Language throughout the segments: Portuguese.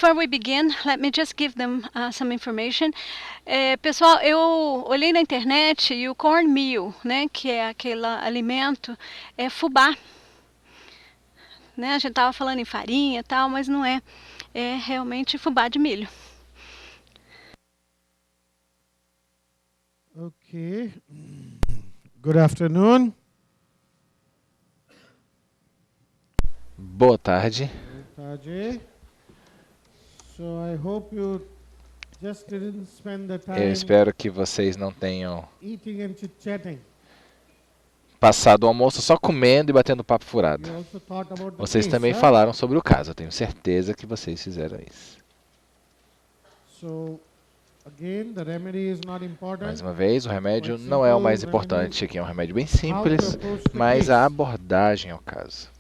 before we begin, let me just give them some information. Pessoal, eu olhei na internet e o cornmeal, né, que é aquele alimento, é fubá. Né? A gente estava falando em farinha e tal, mas não é. É realmente fubá de milho. Okay. Good afternoon. Boa tarde. Boa tarde. So I hope you just didn't spend the time Eu espero que vocês não tenham eating and chit-chatting. passado o almoço só comendo e batendo papo furado. You also thought about the Vocês case, também huh? falaram sobre o caso, eu tenho certeza que vocês fizeram isso. So again, the remedy is not important. Mais uma vez, o remédio não é o mais importante aqui, é um remédio bem simples, mas a abordagem ao caso.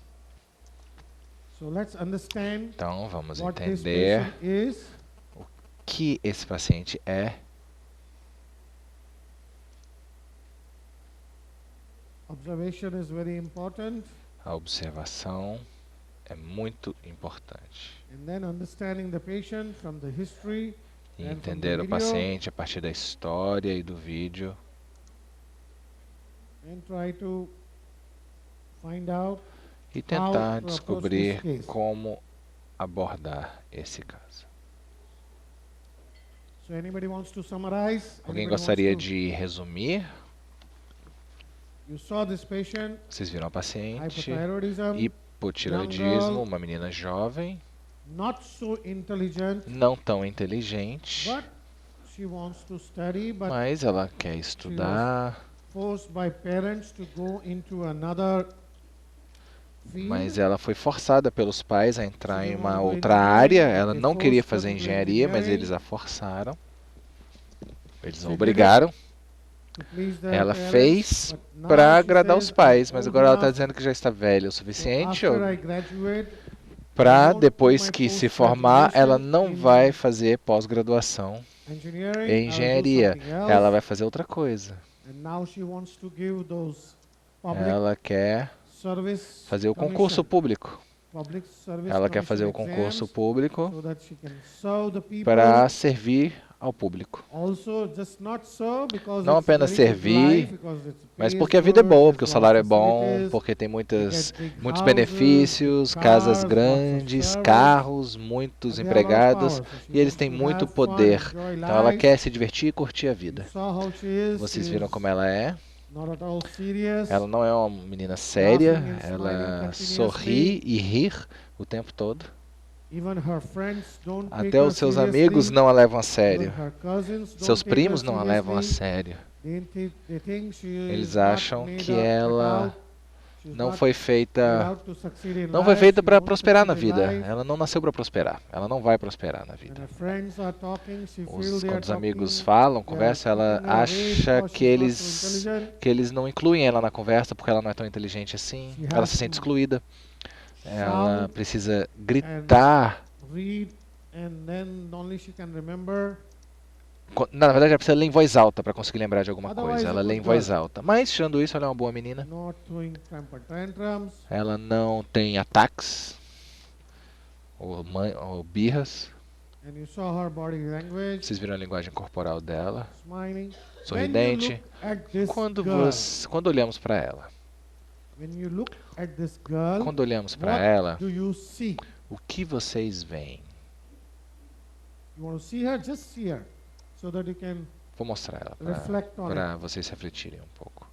So let's understand Então, vamos what this entender patient is. o que esse paciente é. Observation is very important. A observação é muito importante. And then understanding the patient from the history E and from entender the o video, paciente a partir da história e do vídeo. and try to find out E tentar to descobrir approach this case. como abordar esse caso. So anybody wants to summarize? Alguém Anybody gostaria wants de resumir? You saw this patient, Vocês viram a paciente, hypothyroidism, hipotireoidismo, uma menina jovem, not so intelligent, não tão inteligente, but she wants to study, but mas ela quer estudar, forced by parents to go into another field. mas ela foi forçada pelos pais a entrar em uma outra área. Ela não queria fazer engenharia, mas eles a forçaram. Eles a obrigaram. To please their Ela parents, fez but now para she agradar says, os pais, "I'm mas old agora ela está enough, dizendo que já está velha o so suficiente after I graduate, para, I depois won't do que my se formar, ela não post-graduation vai in fazer pós-graduação engineering, em I'll do engenharia. something else." Ela vai fazer outra coisa. And now she wants to give those public Ela quer service fazer o concurso commission, público. public service Ela quer commission fazer o concurso exams, público so that she can serve the people. para servir ao público. Also, just not serve because Não it's apenas very good servir, life, because it mas pays porque a vida é good, boa, there's porque o lot of salário é bom, facilities, porque tem they muitos get big benefícios, houses, big casas cars, lots of grandes, service, carros, muitos and they have a lot of empregados, power, so she e eles wants têm to muito have fun, poder. enjoy Então ela life. quer se divertir e curtir a You vida. saw how she is. Vocês She viram is como ela é? not at all serious. Ela não é uma menina séria, Laughing and smiling ela continuously. sorri e rir o tempo todo. Even her friends don't take Até her os seus seriously. amigos não a levam a Even sério. her cousins don't Seus take her primos não a levam a seriously. sério. They think she Eles is not acham made que up at all. She's Não not foi made feita out to succeed in Não foi life. feita She para won't prosperar na succeed in vida. life. Ela não nasceu para prosperar. Ela não vai prosperar na When vida. her friends are talking, she feels they are Quando os amigos talking, falam, they are conversam, ela taking her away acha because que she's not so intelligent. eles não incluem ela na conversa porque ela não é tão inteligente assim. She Ela has se sente to excluída. Ela shout precisa gritar. read, and then only she can remember. Na verdade, ela precisa ler em voz alta para conseguir lembrar de alguma Otherwise, coisa. Ela a lê good em voz girl. alta. Mas, tirando isso, ela é uma boa menina. Not throwing temper tantrums. Ela não tem ataques ou birras. And you saw her body language, Vocês viram a linguagem corporal dela, smiling. sorridente. When you look at this Quando girl, olhamos para ela, when you look at this girl, quando olhamos para what ela, do you see? o que vocês veem? You want to see her? Just see her, so that you can Vou mostrar ela reflect on para it. vocês refletirem um pouco.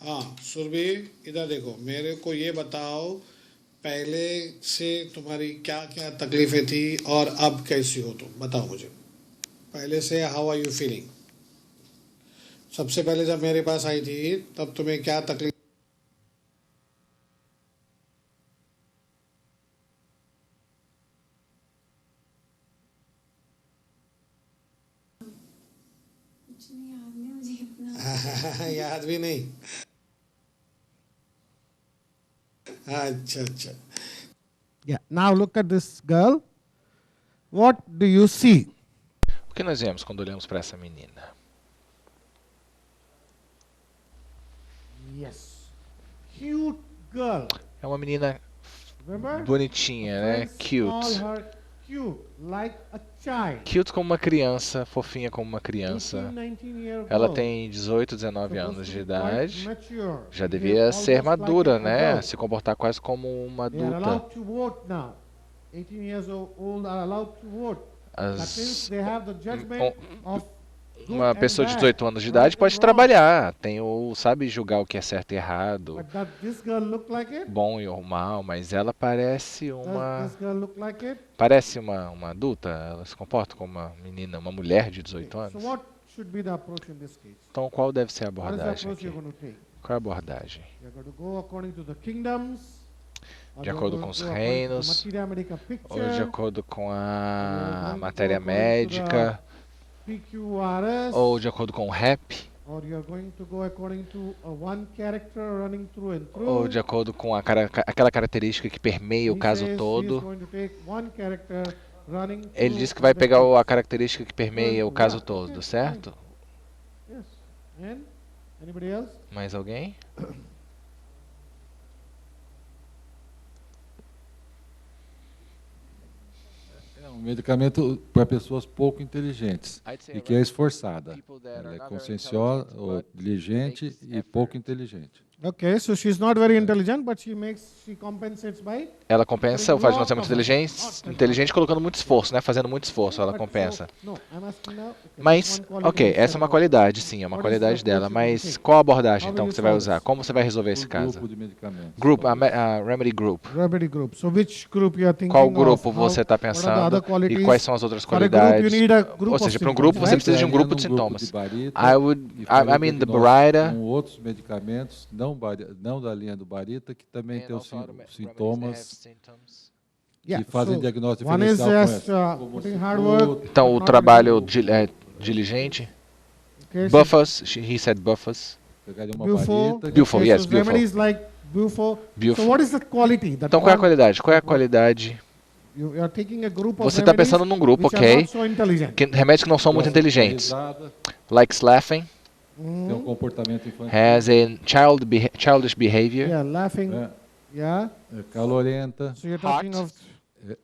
हाँ सुरभि इधर देखो मेरे को ये बताओ पहले से तुम्हारी क्या क्या तकलीफें थी और अब कैसी हो तुम बताओ मुझे पहले से हाउ आर यू फीलिंग सबसे पहले जब मेरे पास आई थी तब तुम्हें क्या तकलीफ याद भी नहीं अच्छा अच्छा Yeah. Now look at this girl. What do you see? O que nós vemos quando olhamos para essa menina? Yes. Cute girl. É uma menina Remember? bonitinha, né? Friends call Cute. her cute, like a child. Cute como uma criança, fofinha como uma criança. 18, 19-year-old Ela girl. tem 18, 19 Supposed anos to de be quite idade. mature. Já Behave devia ser almost like madura, an né? adult. Se comportar quase como uma They are adulta. allowed to vote now. 18 years old are allowed to vote. That means they have the judgment of good Uma and pessoa de bad, 18 anos de right idade and pode wrong. trabalhar, tem o sabe julgar o que é certo e errado, But does this girl look like it? bom e o mal, mas ela parece Does uma this girl look like it? uma adulta, ela se comporta como uma menina, uma mulher de 18 So anos. what should be the approach in this case? Então qual deve ser a What is the abordagem approach aqui? you're going to take? Qual é a abordagem? You're going to go according to the kingdoms, or De you're acordo going com to os go according to the reinos, Materia Medica ou de picture, acordo com You're a going to matéria go according to médica, PQRS, ou de acordo com o rap, or you're going to go according to a one character running through and through. ou de acordo com aquela característica que permeia o He caso says he's todo. going to take one character running Ele through disse que vai the pegar case. a característica que permeia o caso Yeah, todo, okay, certo? Yes. And anybody else? Mais alguém? É um medicamento para pessoas pouco inteligentes e que é esforçada. Ela é conscienciosa, ou diligente e pouco inteligente. Okay, so she's not very intelligent, but she compensates by. Ela compensa o fato de não ser muito inteligente colocando muito esforço, né? Fazendo muito esforço, ela compensa. No, I'm asking now. Okay, Mas, one quality ok, you essa é said uma about- qualidade, sim, é uma What is the qualidade dela. approach you Mas take? qual a abordagem, How então, will que you você vai solve usar? this? Como você vai resolver esse Por caso? grupo de medicamentos. Group, a Remedy Group. Remedy group. So which group you are thinking Qual of? grupo How- você está what are the pensando other qualities? e quais são as outras For a group, you qualidades? need a group Ou of seja, para um symptoms, grupo você right? precisa de um Daria grupo de num grupo sintomas. barita I faria mean, the diagnóstico Barita. com outros medicamentos, não da linha do barita, que também tem os sintomas Yeah, que fazem so diagnóstico one is diferencial com just essa. Como putting se hard for- work. Então, o not trabalho really- diligente. Okay, so Buffers, he said buffers. Pegaria uma Beautiful. barita, Beautiful, Okay, yes, so beautiful. remedies like beautiful. Beautiful. So what is the quality? That Então, qual é a one- qualidade? Qual é a qualidade? You are taking a group of Você está remedies pensando num grupo, which are ok? not so intelligent. Remédios que não são muito gosta de dar inteligentes. risada, Likes laughing, tem um comportamento infantil, has a childish behavior, Yeah, laughing. né? Yeah. É calorenta, So you're talking Hot. of.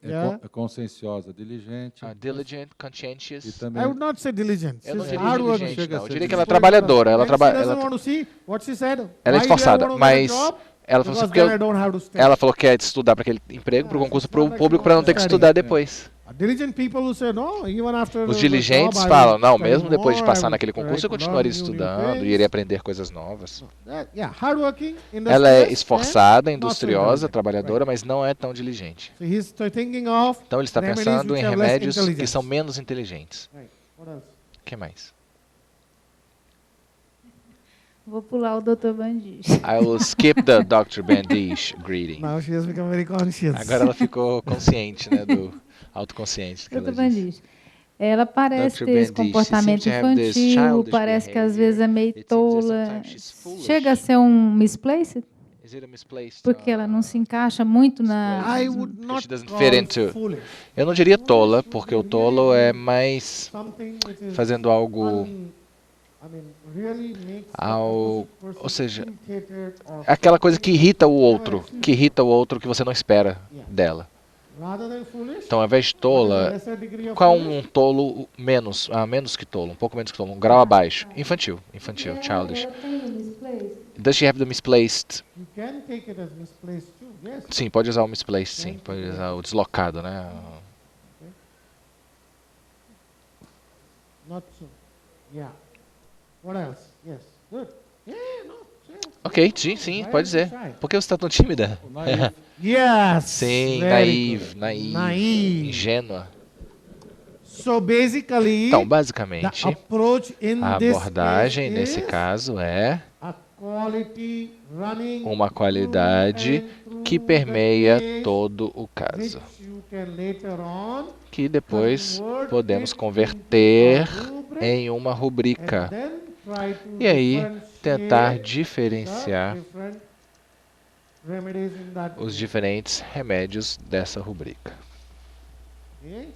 é Yeah. conscienciosa, diligente diligent, e conscientious. I também would not say diligent. Eu não She's diria hard work. diligente, chega a não. Eu ser diria que ela é diligente. trabalhadora. Ela And she doesn't trabalha. want to see what she said. Ela é Why do I esforçada, want to mas get a job? ela falou assim Because porque then I don't have to study. ela falou que quer estudar para aquele emprego, para o Ah, concurso she's not pro like público, she para não wants ter que to estudar study. depois. Diligent people who say no, even after Os the diligentes job, I falam, will não, study mesmo depois de more, passar I naquele will concurso, eu try to continuaria learn new estudando things. e iria aprender coisas novas. Yeah, hardworking, Ela é industrious, esforçada, and not so industriosa, intelligent. trabalhadora, mas não é tão diligente. So he's thinking of Então ele está remedies pensando which em have less remédios que intelligence. são menos inteligentes. Right. What else? O que mais? Vou pular o Dr. Bandiz. I will skip the Dr. Bandish greeting. Now she has become very conscious. Agora ela ficou consciente, né, do autoconsciente. Que Dr. ela disse. Bandiz. Ela parece Dr. ter esse Bandiz, she comportamento seems to have this infantil, childish parece que às vezes é meio behavior. It seems that tola. sometimes she's foolish. Chega a ser um misplaced, Is it a misplaced, porque ela não se encaixa muito na... I would not She doesn't call fit into- foolish. Eu não diria tola, porque o tolo é mais Something which is fazendo algo, I mean, really makes Ao- the person ou seja, irritated or aquela coisa que irrita o outro, que você não espera dela. rather than foolish. Então, ao invés de what is the tola, lesser degree of qual foolish? um tolo menos, menos que tolo, um pouco menos que tolo, um grau abaixo? Infantil, childish. Ela tem misplaced. Does she have the misplaced? You can take it as misplaced too. Yes. Sim, pode usar o misplaced, sim, pode usar o deslocado, né? Not so. Yeah. What else? Yes. Good. Yeah, no. Yeah. Ok, sim, pode dizer. Por que você está tão tímida? o naive, Yes. Sim, very good. naive, Naive. ingênua. So basically, Então, the basicamente, approach in a this abordagem case nesse is caso é a quality running uma qualidade through and que through permeia the case, todo o caso, which you can later on que depois convert podemos it converter into a rubric em uma and rubrica then try to e aí tentar differentiate diferenciar the different remedies in that os case. diferentes remédios dessa rubrica. Okay?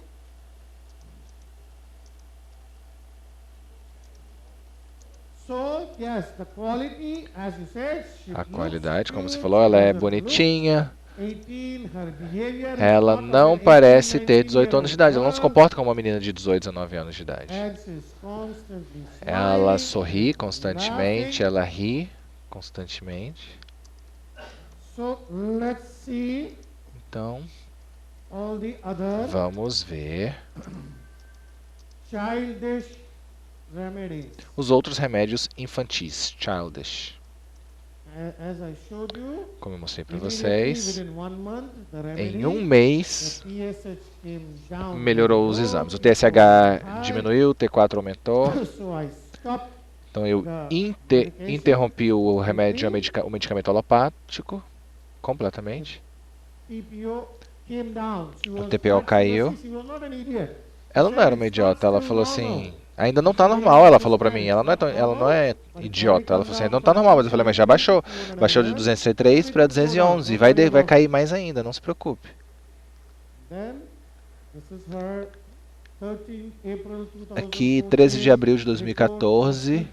So, yes, the quality, as you said, she A looks qualidade, como você cute, falou, she ela é doesn't look bonitinha. 18, her behavior is Ela not of não an parece 18, ter 18 anos de idade. Ela não se 19-year-old comporta como uma menina de 18, 19 anos de idade. girl, and she's constantly Ela smiling, sorri constantemente, laughing. ela ri constantemente. So, let's see Então, all the other vamos ver childish remedies. os outros remédios infantis, childish. As I showed you, Como eu mostrei para immediately vocês, within 1 month, the em remedy, um mês the TSH came down melhorou os very low, exames. O it was TSH high. diminuiu, o T4 aumentou. So I stopped Então eu the medication. interrompi o remédio, o medicamento alopático completamente. TPO came down. She was TPO not- caiu. she was not an idiot. Ela não era uma idiota, ela falou assim, ainda não tá normal, ela falou pra mim, ela não é idiota, ela falou assim, ainda não tá normal, mas eu falei, mas já baixou, baixou de 203 para 211, e vai cair mais ainda, não se preocupe. Then, this is her 13 April 2014, Aqui, 13 de abril de 2014,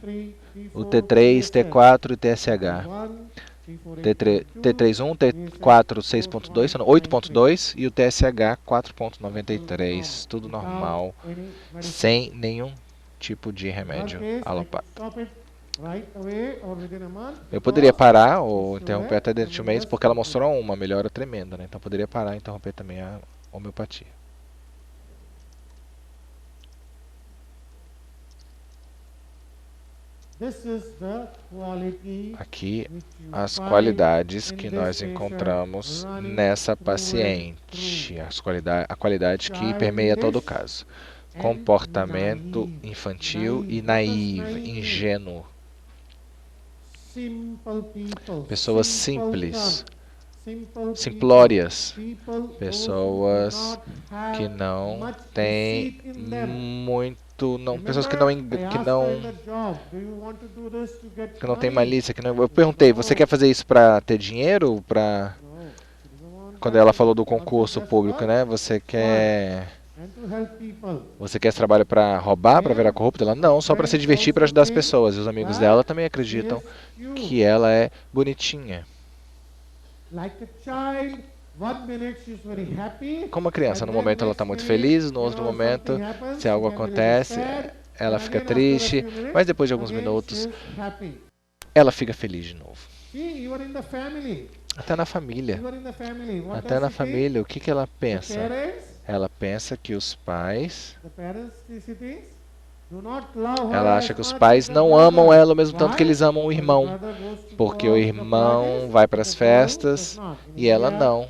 o T3, T4 e TSH. T31, T4 6.2, 8.2 e o TSH 4.93, tudo normal, sem nenhum tipo de remédio alopático. Eu poderia parar ou interromper até dentro de um mês, porque ela mostrou uma melhora tremenda, né? Então poderia parar e interromper também a homeopatia. Aqui as qualidades que nós encontramos nessa paciente, a qualidade que permeia todo o caso. Comportamento infantil e naive, ingênuo. Pessoas simples, simplórias, pessoas que não têm muito, não, pessoas que não têm malícia, que não. Eu perguntei, você quer fazer isso para ter dinheiro, para quando ela falou do concurso público, né? Você quer esse trabalho para roubar, para virar corrupta? Ela não, só para se divertir, para ajudar as pessoas. E os amigos dela também acreditam que ela é bonitinha. Como a criança, no momento ela está muito feliz, no outro momento, se algo acontece, ela fica triste, mas depois de alguns minutos, ela fica feliz de novo. Até na família. Até na família, o que ela pensa? Ela pensa que os pais... Ela acha que os pais não amam ela o mesmo tanto que eles amam o irmão, porque o irmão vai para as festas e ela não.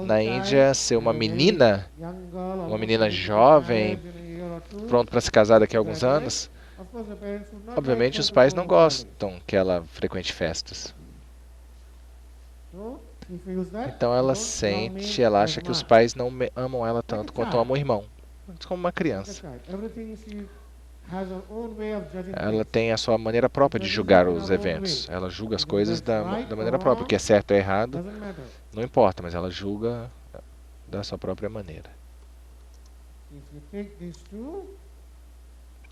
Na Índia, ser uma menina jovem, pronto para se casar daqui a alguns anos, obviamente os pais não gostam que ela frequente festas. Então ela sente, ela acha que os pais não amam ela tanto quanto amam o irmão. Como uma criança. Ela tem a sua maneira própria de julgar os eventos. Ela julga as coisas da maneira própria. O que é certo ou errado, não importa, mas ela julga da sua própria maneira.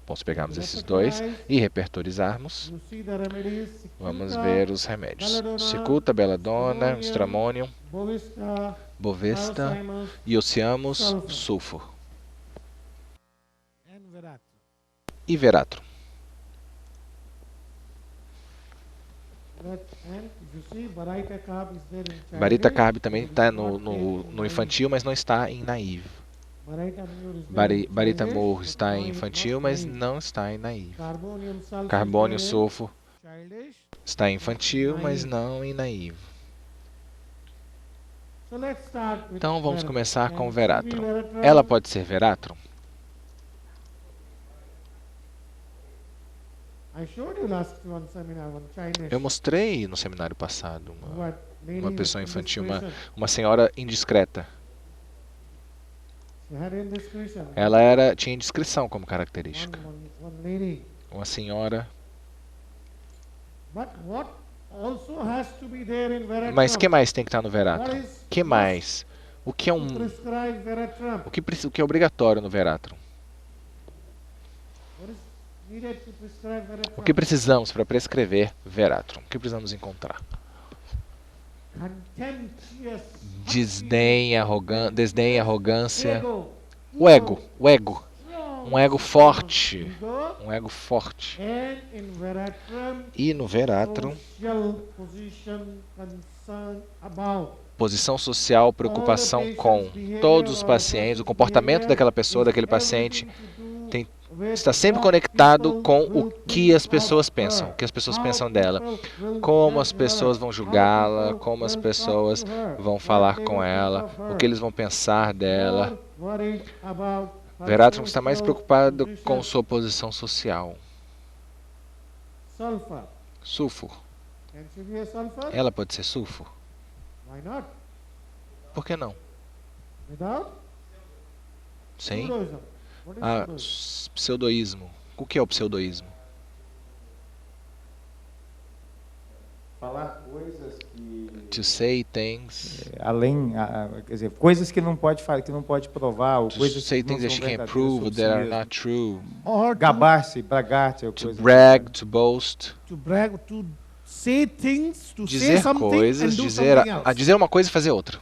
Bom, se pegarmos esses dois e repertorizarmos, vamos ver os remédios. Cicuta, Belladonna, Stramonium, Bovesta, Iociamos, Sulfur e Veratrum. Baritacarb também está no infantil, mas não está em naive. Baritamor está em infantil, mas não está em naive. Carbônio sulfo está em infantil, mas não em naive. Então vamos começar com Veratrum. Ela pode ser Veratrum? Eu mostrei no seminário passado uma pessoa infantil, uma senhora indiscreta. Ela tinha indiscrição como característica. Uma senhora. Mas o que mais tem que estar no Veratrum? Que mais? O que é o que é obrigatório no Veratrum? O que precisamos para prescrever Veratrum? O que precisamos encontrar? Desdém, arrogância. O ego. Um ego forte. E no Veratrum, posição social, preocupação com todos os pacientes, o comportamento daquela pessoa, daquele paciente, está sempre conectado com o que as pessoas pensam, o que as pessoas pensam dela, como as pessoas vão julgá-la, como as pessoas vão falar com ela, o que eles vão pensar dela. Veratrum está mais preocupado com sua posição social. Sulfur. Ela pode ser sulfur? Por que não? Sim. Pseudoísmo. O que é o pseudoísmo? Falar coisas que... To say things. Além, quer dizer, coisas que não pode falar, que não pode provar, ou coisas say que não things são that you can't verdadeiras prove sobre that si are mesmo. not true. Gabar-se, bragar-se, ou To coisa brag, to boast. To brag, to say things, to say Dizer something coisas, and do dizer something else. dizer uma coisa e fazer outra.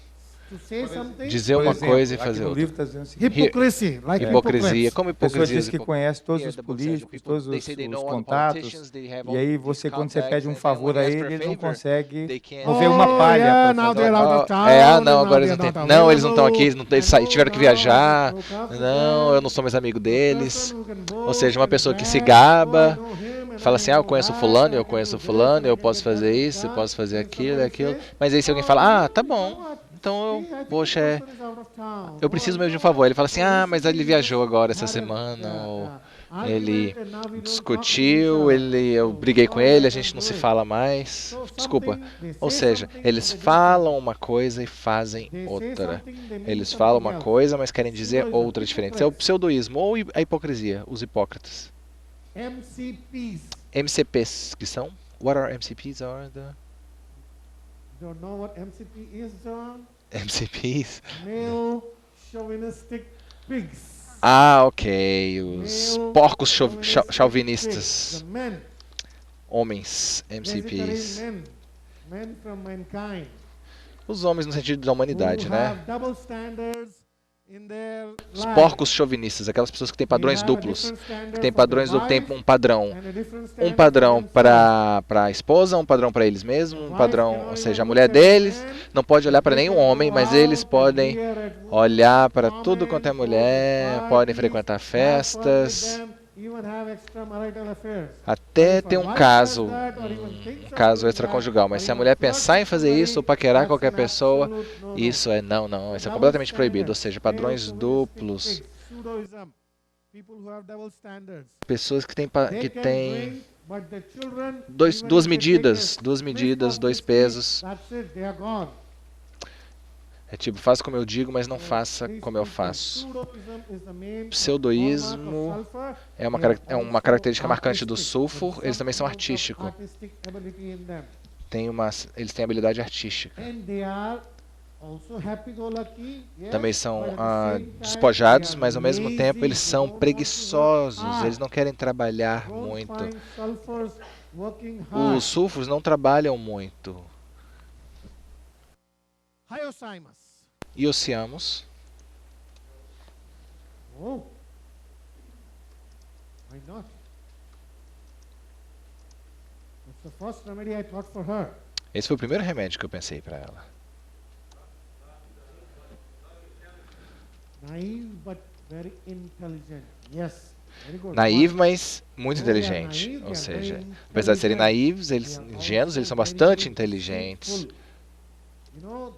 To say something, Dizer Por uma exemplo, coisa e aqui fazer no outra. livro está dizendo o seguinte: hypocrisy, like Hipocrisia. hypocrites. Como a pessoa hipocrisia? diz que conhece todos os políticos, todos os contatos, e aí você, quando você pede um favor a ele não consegue mover uma palha yeah, para now fazer. they're out of town, não, now agora eles they're não not têm. Não, eles não estão available. aqui, eles tiveram que viajar. No counselor, Não, eu não sou mais amigo deles. person who can Ou boast seja, uma and pessoa que se brag, gaba, oh, I know him and fala I assim, eu know conheço that, fulano, I eu can conheço do this, fulano, I eu can posso get fazer that isso, eu done. posso fazer And aquilo, somebody aquilo. say, Mas aí se alguém fala, tá bom, então poxa, eu preciso mesmo de um favor. Ele fala assim, mas ele viajou agora essa semana, ou ele discutiu, eu briguei com ele, a gente não se fala mais. Desculpa. Ou seja, eles falam uma coisa e fazem outra. Eles falam uma coisa, mas querem dizer outra diferente. Isso é o pseudoísmo ou a hipocrisia, os hipócritas. MCPs, que são? What are MCPs? Don't know what MCP is, John? MCPs? Male chauvinistic pigs. Ok, os porcos chauvinistas. The men, Homens, basically MCPs. men from mankind, Os homens no sentido da humanidade, who né? have double standards in their Os lives. porcos chauvinistas, aquelas pessoas que têm padrões duplos. Que têm padrões do tempo, um padrão. Um padrão para a esposa, um padrão para eles mesmos, um padrão, ou seja, a mulher deles não pode olhar para nenhum homem, mas eles podem olhar para tudo quanto é mulher, podem frequentar festas, até ter um caso extraconjugal. Mas se a mulher pensar em fazer isso ou paquerar qualquer pessoa, isso é não, isso é completamente proibido. Ou seja, padrões duplos, pessoas que têm duas medidas, dois pesos. É tipo, faça como eu digo, mas não faça como eu faço. Pseudoísmo é uma característica marcante do sulfur. Eles também são artísticos. Eles têm habilidade artística. Também são despojados, mas ao mesmo tempo eles são preguiçosos. Eles não querem trabalhar muito. Os sulfuros não trabalham muito. E ociamos. Oh, why not? That's the first remedy I thought for her. Esse foi o primeiro remédio que eu pensei para ela. Naive but very intelligent. Yes. Very good. Naivo, mas muito inteligente. Ou seja, apesar de serem naivos, ingênuos, eles são bastante inteligentes.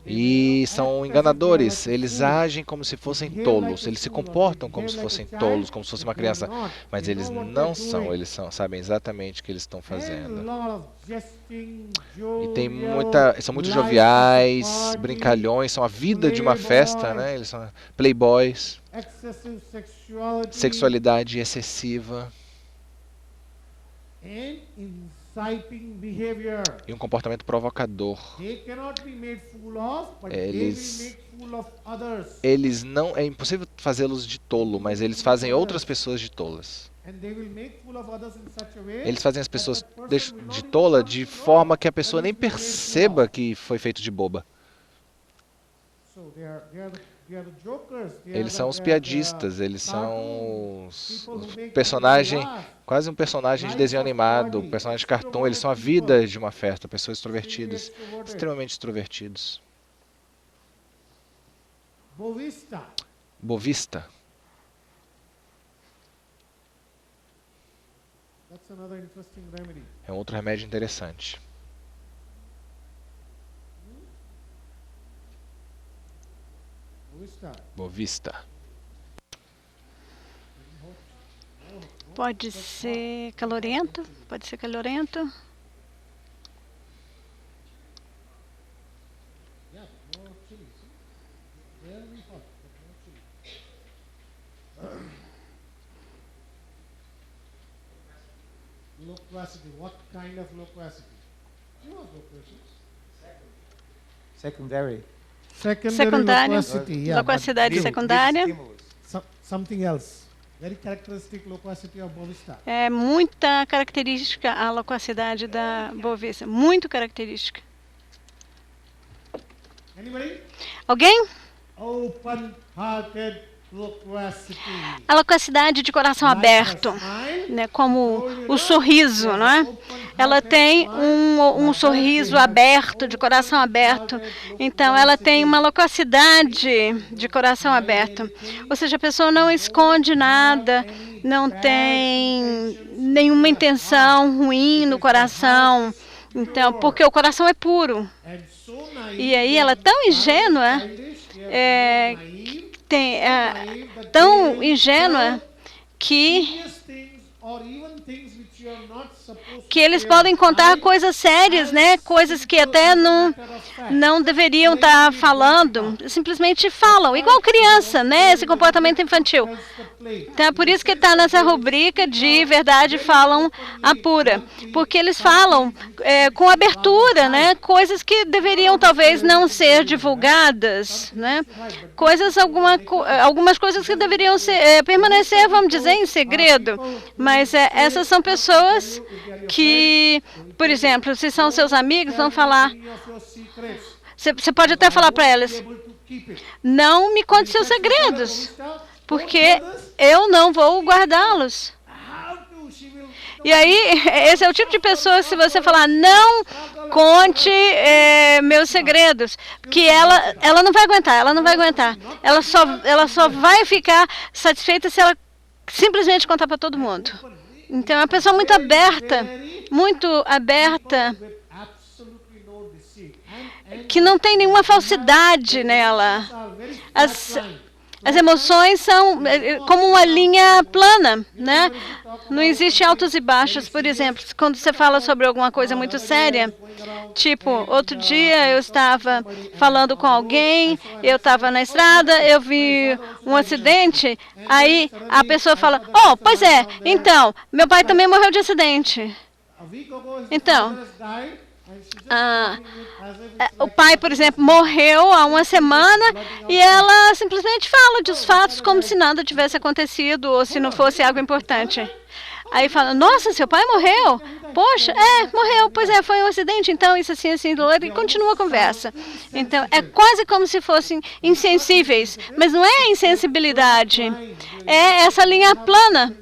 E são enganadores, eles agem como se fossem tolos, eles se comportam como se fossem tolos, como se fosse uma criança, mas eles não são, sabem exatamente o que eles estão fazendo. E tem são muito joviais, brincalhões, são a vida de uma festa, né? Eles são playboys, sexualidade excessiva. E um comportamento provocador. Eles não, é impossível fazê-los de tolo, mas eles fazem outras pessoas de tolas. Eles fazem as pessoas de tola de forma que a pessoa nem perceba que foi feito de boba. Eles são os piadistas, eles são os personagens, quase um personagem de desenho animado, um personagem de cartoon, eles são a vida de uma festa, pessoas extrovertidas, extremamente extrovertidos. Bovista. É um outro remédio interessante. Bovista. Pode ser calorento, pode ser calorento. Loquacity, what kind of loquacity? You know loquacity. Secondary. Secundária, loquacidade secundária. Something else. Very characteristic loquacity of Bovista. É muita característica a loquacidade da bovista, muito característica. Anybody? Alguém? Open-hearted loquacity. A loquacidade de coração aberto, né, como o sorriso, não é? Ela tem um sorriso aberto, de coração aberto. Então, ela tem uma loquacidade de coração aberto. Ou seja, a pessoa não esconde nada, não tem nenhuma intenção ruim no coração. Então, porque o coração é puro. E aí, ela é tão ingênua, tão ingênua que eles podem contar coisas sérias, né? Coisas que até não deveriam estar falando, simplesmente falam, igual criança, né? Esse comportamento infantil. Então é por isso que está nessa rubrica de verdade falam a pura, porque eles falam com abertura, né? Coisas que deveriam talvez não ser divulgadas, né? Algumas coisas que deveriam permanecer, vamos dizer, em segredo. Mas essas são pessoas que, por exemplo, se são seus amigos, vão falar. Você pode até falar para elas: não me conte seus segredos, porque eu não vou guardá-los. E aí, esse é o tipo de pessoa, se você falar, não conte meus segredos, que ela não vai aguentar, ela só vai ficar satisfeita se ela simplesmente contar para todo mundo. Então, é uma pessoa muito aberta, que não tem nenhuma falsidade nela. As emoções são como uma linha plana, né? Não existe altos e baixos. Por exemplo, quando você fala sobre alguma coisa muito séria, tipo, outro dia eu estava falando com alguém, eu estava na estrada, eu vi um acidente, aí a pessoa fala, oh, pois é, então, meu pai também morreu de acidente. Então, o pai, por exemplo, morreu há uma semana e ela simplesmente fala dos fatos como se nada tivesse acontecido ou se não fosse algo importante. Aí fala, nossa, seu pai morreu? Poxa, morreu, pois é, foi um acidente, então isso assim, e continua a conversa. Então, é quase como se fossem insensíveis, mas não é insensibilidade, é essa linha plana.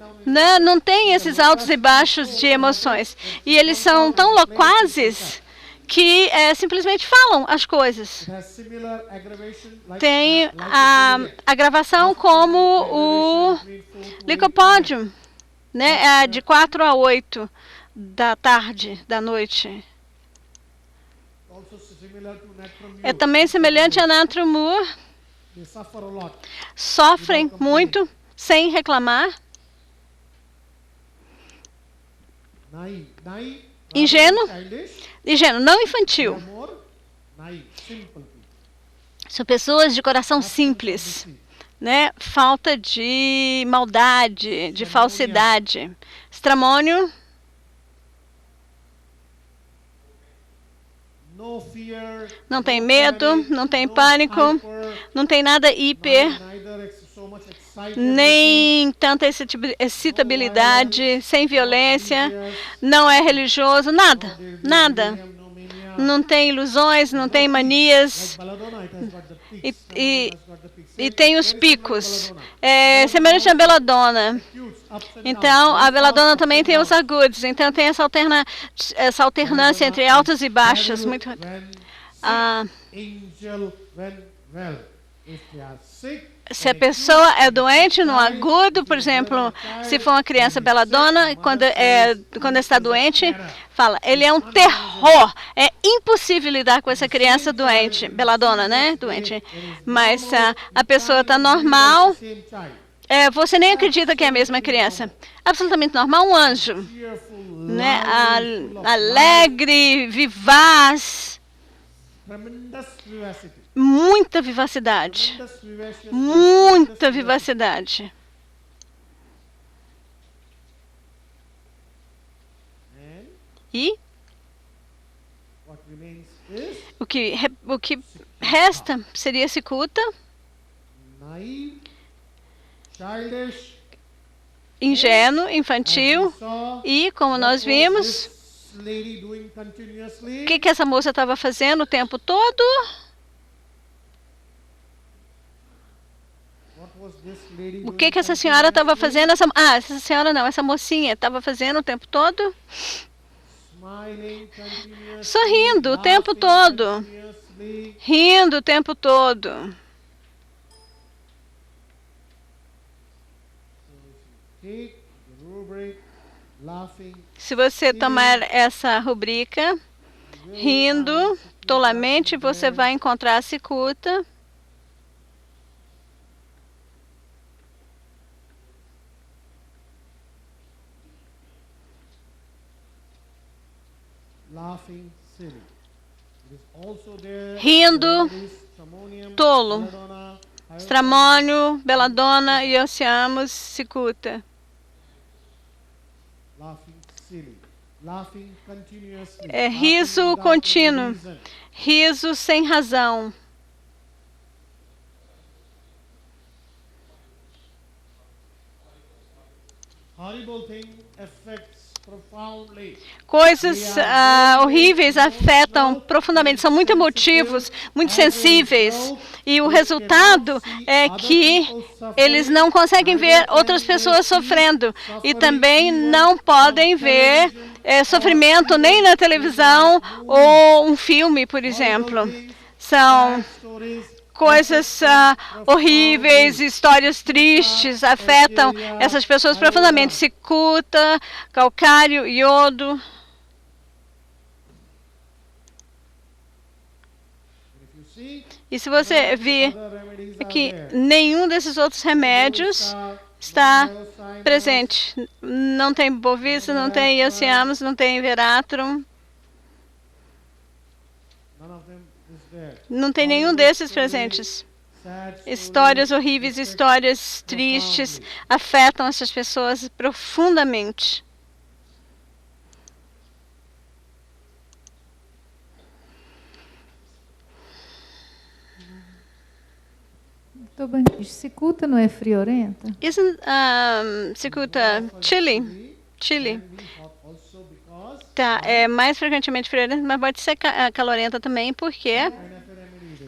Não tem esses altos e baixos de emoções. E eles são tão loquazes que simplesmente falam as coisas. Tem a gravação como o licopódio, né? De 4 a 8 da tarde, da noite. É também semelhante a Natrum Mur. Sofrem muito sem reclamar. Ingênuo, não infantil. São pessoas de coração simples, né? Falta de maldade, de falsidade. Stramônio, não tem medo, não tem pânico, não tem nada hiper, nem tanta excitabilidade, sem violência, não é religioso, nada, nada. Não tem ilusões, não tem manias, e tem os picos. É semelhante à Belladonna. Então, a Belladonna também tem os agudos. Então, tem essa alternância entre altos e baixos. Muito. Se a pessoa é doente no agudo, por exemplo, se for uma criança Belladonna, quando está doente, fala, ele é um terror. É impossível lidar com essa criança doente. Belladonna, né? Doente. Mas a pessoa está normal. Você nem acredita que é a mesma criança. Absolutamente normal, um anjo. Né? Alegre, vivaz. Muita vivacidade. Muita vivacidade. E o que resta seria Cicuta. Ingênuo, infantil. E, como nós vimos, o que essa moça estava fazendo o tempo todo? O que essa senhora estava fazendo? Essa senhora não, essa mocinha estava fazendo o tempo todo? Sorrindo o tempo todo. Rindo o tempo todo. Se você tomar essa rubrica, rindo tolamente, você vai encontrar a cicuta. Rindo, tolo. Stramônio, Belladonna, Iosiamos, cicuta. É riso contínuo, riso sem razão. Coisas horríveis afetam profundamente, são muito emotivos, muito sensíveis. E o resultado é que eles não conseguem ver outras pessoas sofrendo. E também não podem ver sofrimento nem na televisão ou um filme, por exemplo. São coisas horríveis, histórias tristes, afetam essas pessoas profundamente. Cicuta, calcário, iodo. E se você vir que nenhum desses outros remédios está presente. Não tem Bovisa, não tem Iosiamos, não tem Veratrum. Não tem nenhum desses presentes. Histórias horríveis, histórias tristes afetam essas pessoas profundamente. Cicuta não é friorenta? Isn't cicuta chili? Chili. Tá, é mais frequentemente friorenta, mas pode ser calorenta também. Por quê?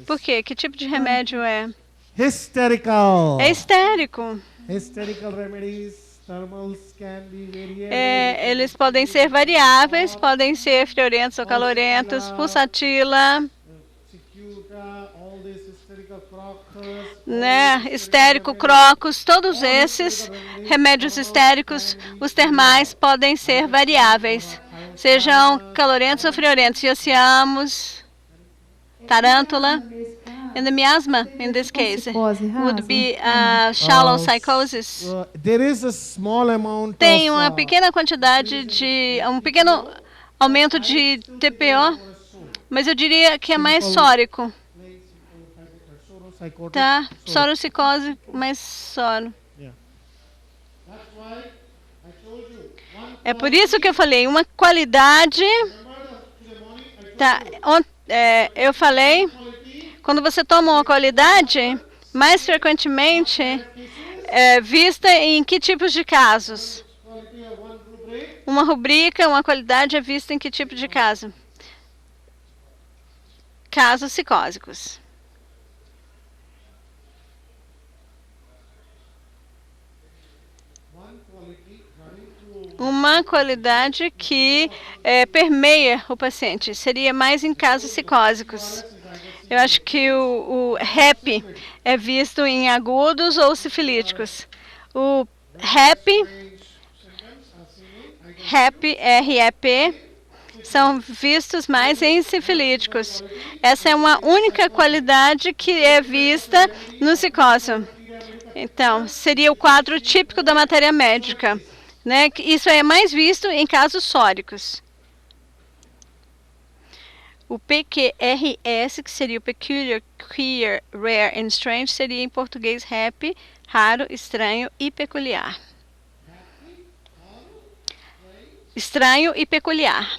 Por quê? Que tipo de remédio é? Hysterical. É histérico. Hysterical remedies, thermals can be variable. Eles podem ser variáveis, podem ser friorentos ou calorentos, pulsatila, né, histérico, crocus, todos esses remédios histéricos, os termais podem ser variáveis, sejam calorentos ou friorentos. Iosiamos, tarântula. And the miasma, in this case, would be shallow psychosis. There is a small amount Tem uma pequena quantidade de... um pequeno aumento de TPO, mas eu diria que é mais sórico. Tá? Soropsicose, mais soro. É por isso que eu falei, uma qualidade... Tá, eu falei, quando você toma uma qualidade, mais frequentemente é vista em que tipos de casos? Uma rubrica, uma qualidade é vista em que tipo de caso? Casos psicóticos. Uma qualidade que permeia o paciente. Seria mais em casos psicóticos. Eu acho que o REP é visto em agudos ou sifilíticos. O REP, REP, são vistos mais em sifilíticos. Essa é uma única qualidade que é vista no psicótico. Então, seria o quadro típico da matéria médica. Né? Isso é mais visto em casos sóricos. O PQRS, que seria o Peculiar, Queer, Rare and Strange, seria em português REP, raro, estranho e peculiar. Estranho e peculiar.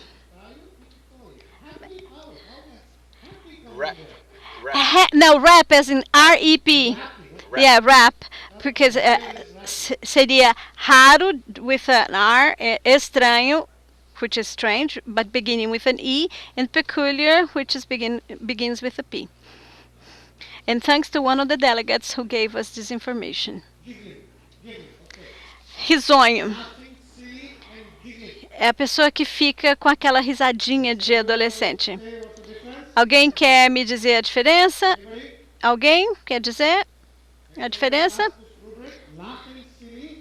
No, RAP as in R-E-P. Yeah, RAP, because seria raro with an R, estranho, which is strange, but beginning with an E, and peculiar, which is begins with a P. And thanks to one of the delegates who gave us this information. Risonho. É a pessoa que fica com aquela risadinha de adolescente. Alguém quer me dizer a diferença? Alguém quer dizer a diferença?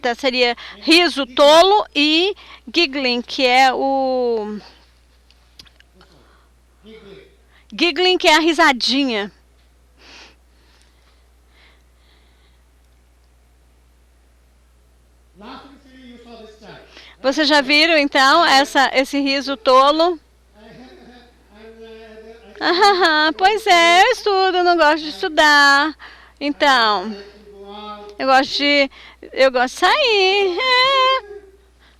Tá, seria riso tolo e giggling, que é o... Giggling, que é a risadinha. Vocês já viram, então, esse riso tolo? Pois é, eu estudo, não gosto de estudar. Então, eu gosto de sair.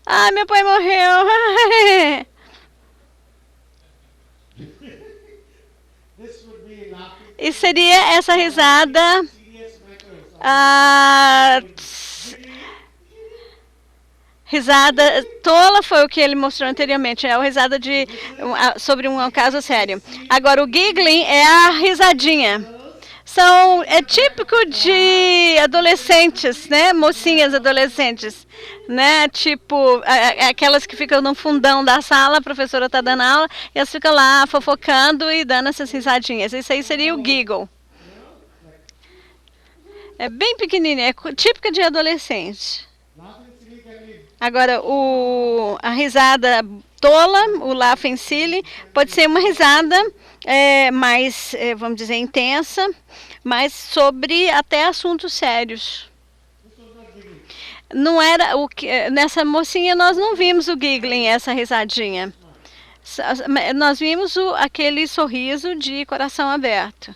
Ah, meu pai morreu. E seria essa risada risada tola, foi o que ele mostrou anteriormente. É a risada sobre um caso sério. Agora, o giggling é a risadinha. É típico de adolescentes, né? Mocinhas adolescentes, né? Tipo, aquelas que ficam no fundão da sala, a professora está dando aula, e elas ficam lá fofocando e dando essas risadinhas. Isso aí seria o giggle. É bem pequenininho, é típica de adolescente. Agora, a risada tola, o laughing silly, pode ser uma risada mais, vamos dizer, intensa, mas sobre até assuntos sérios. Não era nessa mocinha nós não vimos o giggling, essa risadinha. Nós vimos aquele sorriso de coração aberto.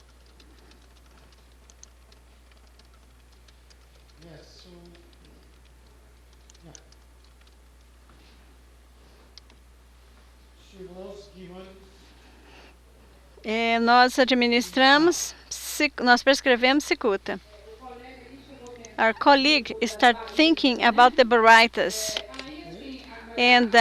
Nós administramos, nós prescrevemos cicuta. Our colleague started thinking about the Barytas. And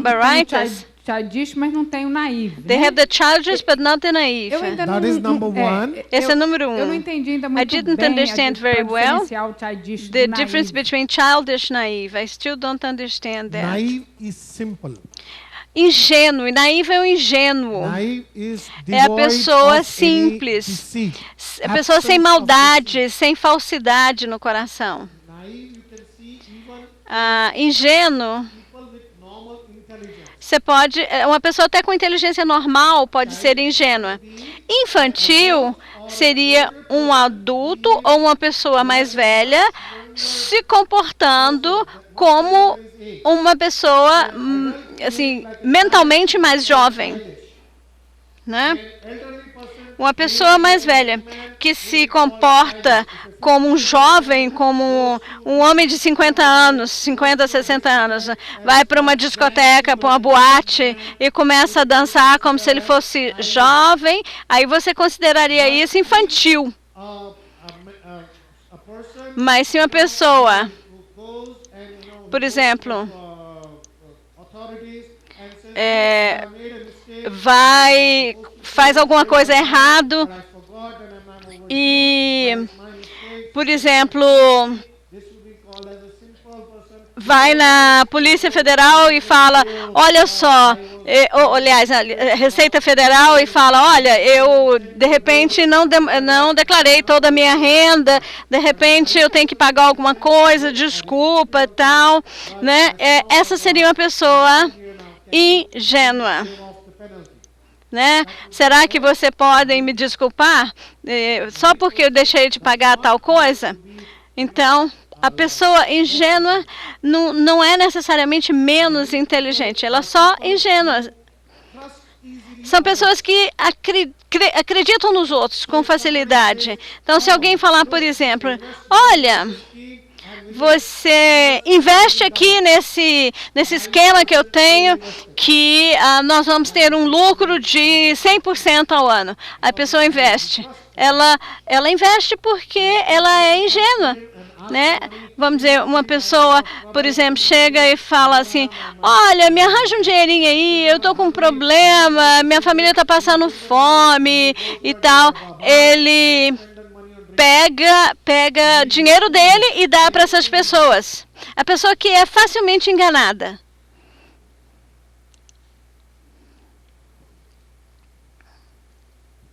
Barytas, childish, mas não tem o naive. They have the childish, but not the naive. That is number one. Esse é número 1. Eu não entendi ainda muito I didn't understand very well the difference naive. between childish and naive. I still don't understand that. Naive is simple. Ingênuo, e naivo é o ingênuo. É a pessoa simples, a pessoa sem maldade, sem falsidade no coração. Ingênuo uma pessoa até com inteligência normal pode ser ingênua. Infantil seria um adulto ou uma pessoa mais velha se comportando como uma pessoa, assim, mentalmente mais jovem, né? Uma pessoa mais velha que se comporta como um jovem, como um homem de 50 anos, 50, 60 anos, vai para uma discoteca, para uma boate e começa a dançar como se ele fosse jovem, aí você consideraria isso infantil. Mas se uma pessoa, por exemplo, faz alguma coisa errado e, por exemplo, vai na Polícia Federal e fala, olha só, aliás, a Receita Federal e fala, olha, eu de repente não declarei toda a minha renda, de repente eu tenho que pagar alguma coisa, desculpa, tal, né? Essa seria uma pessoa ingênua. Né? Será que você pode me desculpar só porque eu deixei de pagar tal coisa? Então, a pessoa ingênua não é necessariamente menos inteligente, ela é só ingênua. São pessoas que acreditam nos outros com facilidade. Então, se alguém falar, por exemplo, olha, você investe aqui nesse esquema que eu tenho, que nós vamos ter um lucro de 100% ao ano. A pessoa investe. Ela investe porque ela é ingênua, né? Vamos dizer, uma pessoa, por exemplo, chega e fala assim, olha, me arranja um dinheirinho aí, eu tô com um problema, minha família tá passando fome e tal. Ele pega dinheiro dele e dá para essas pessoas. A pessoa que é facilmente enganada.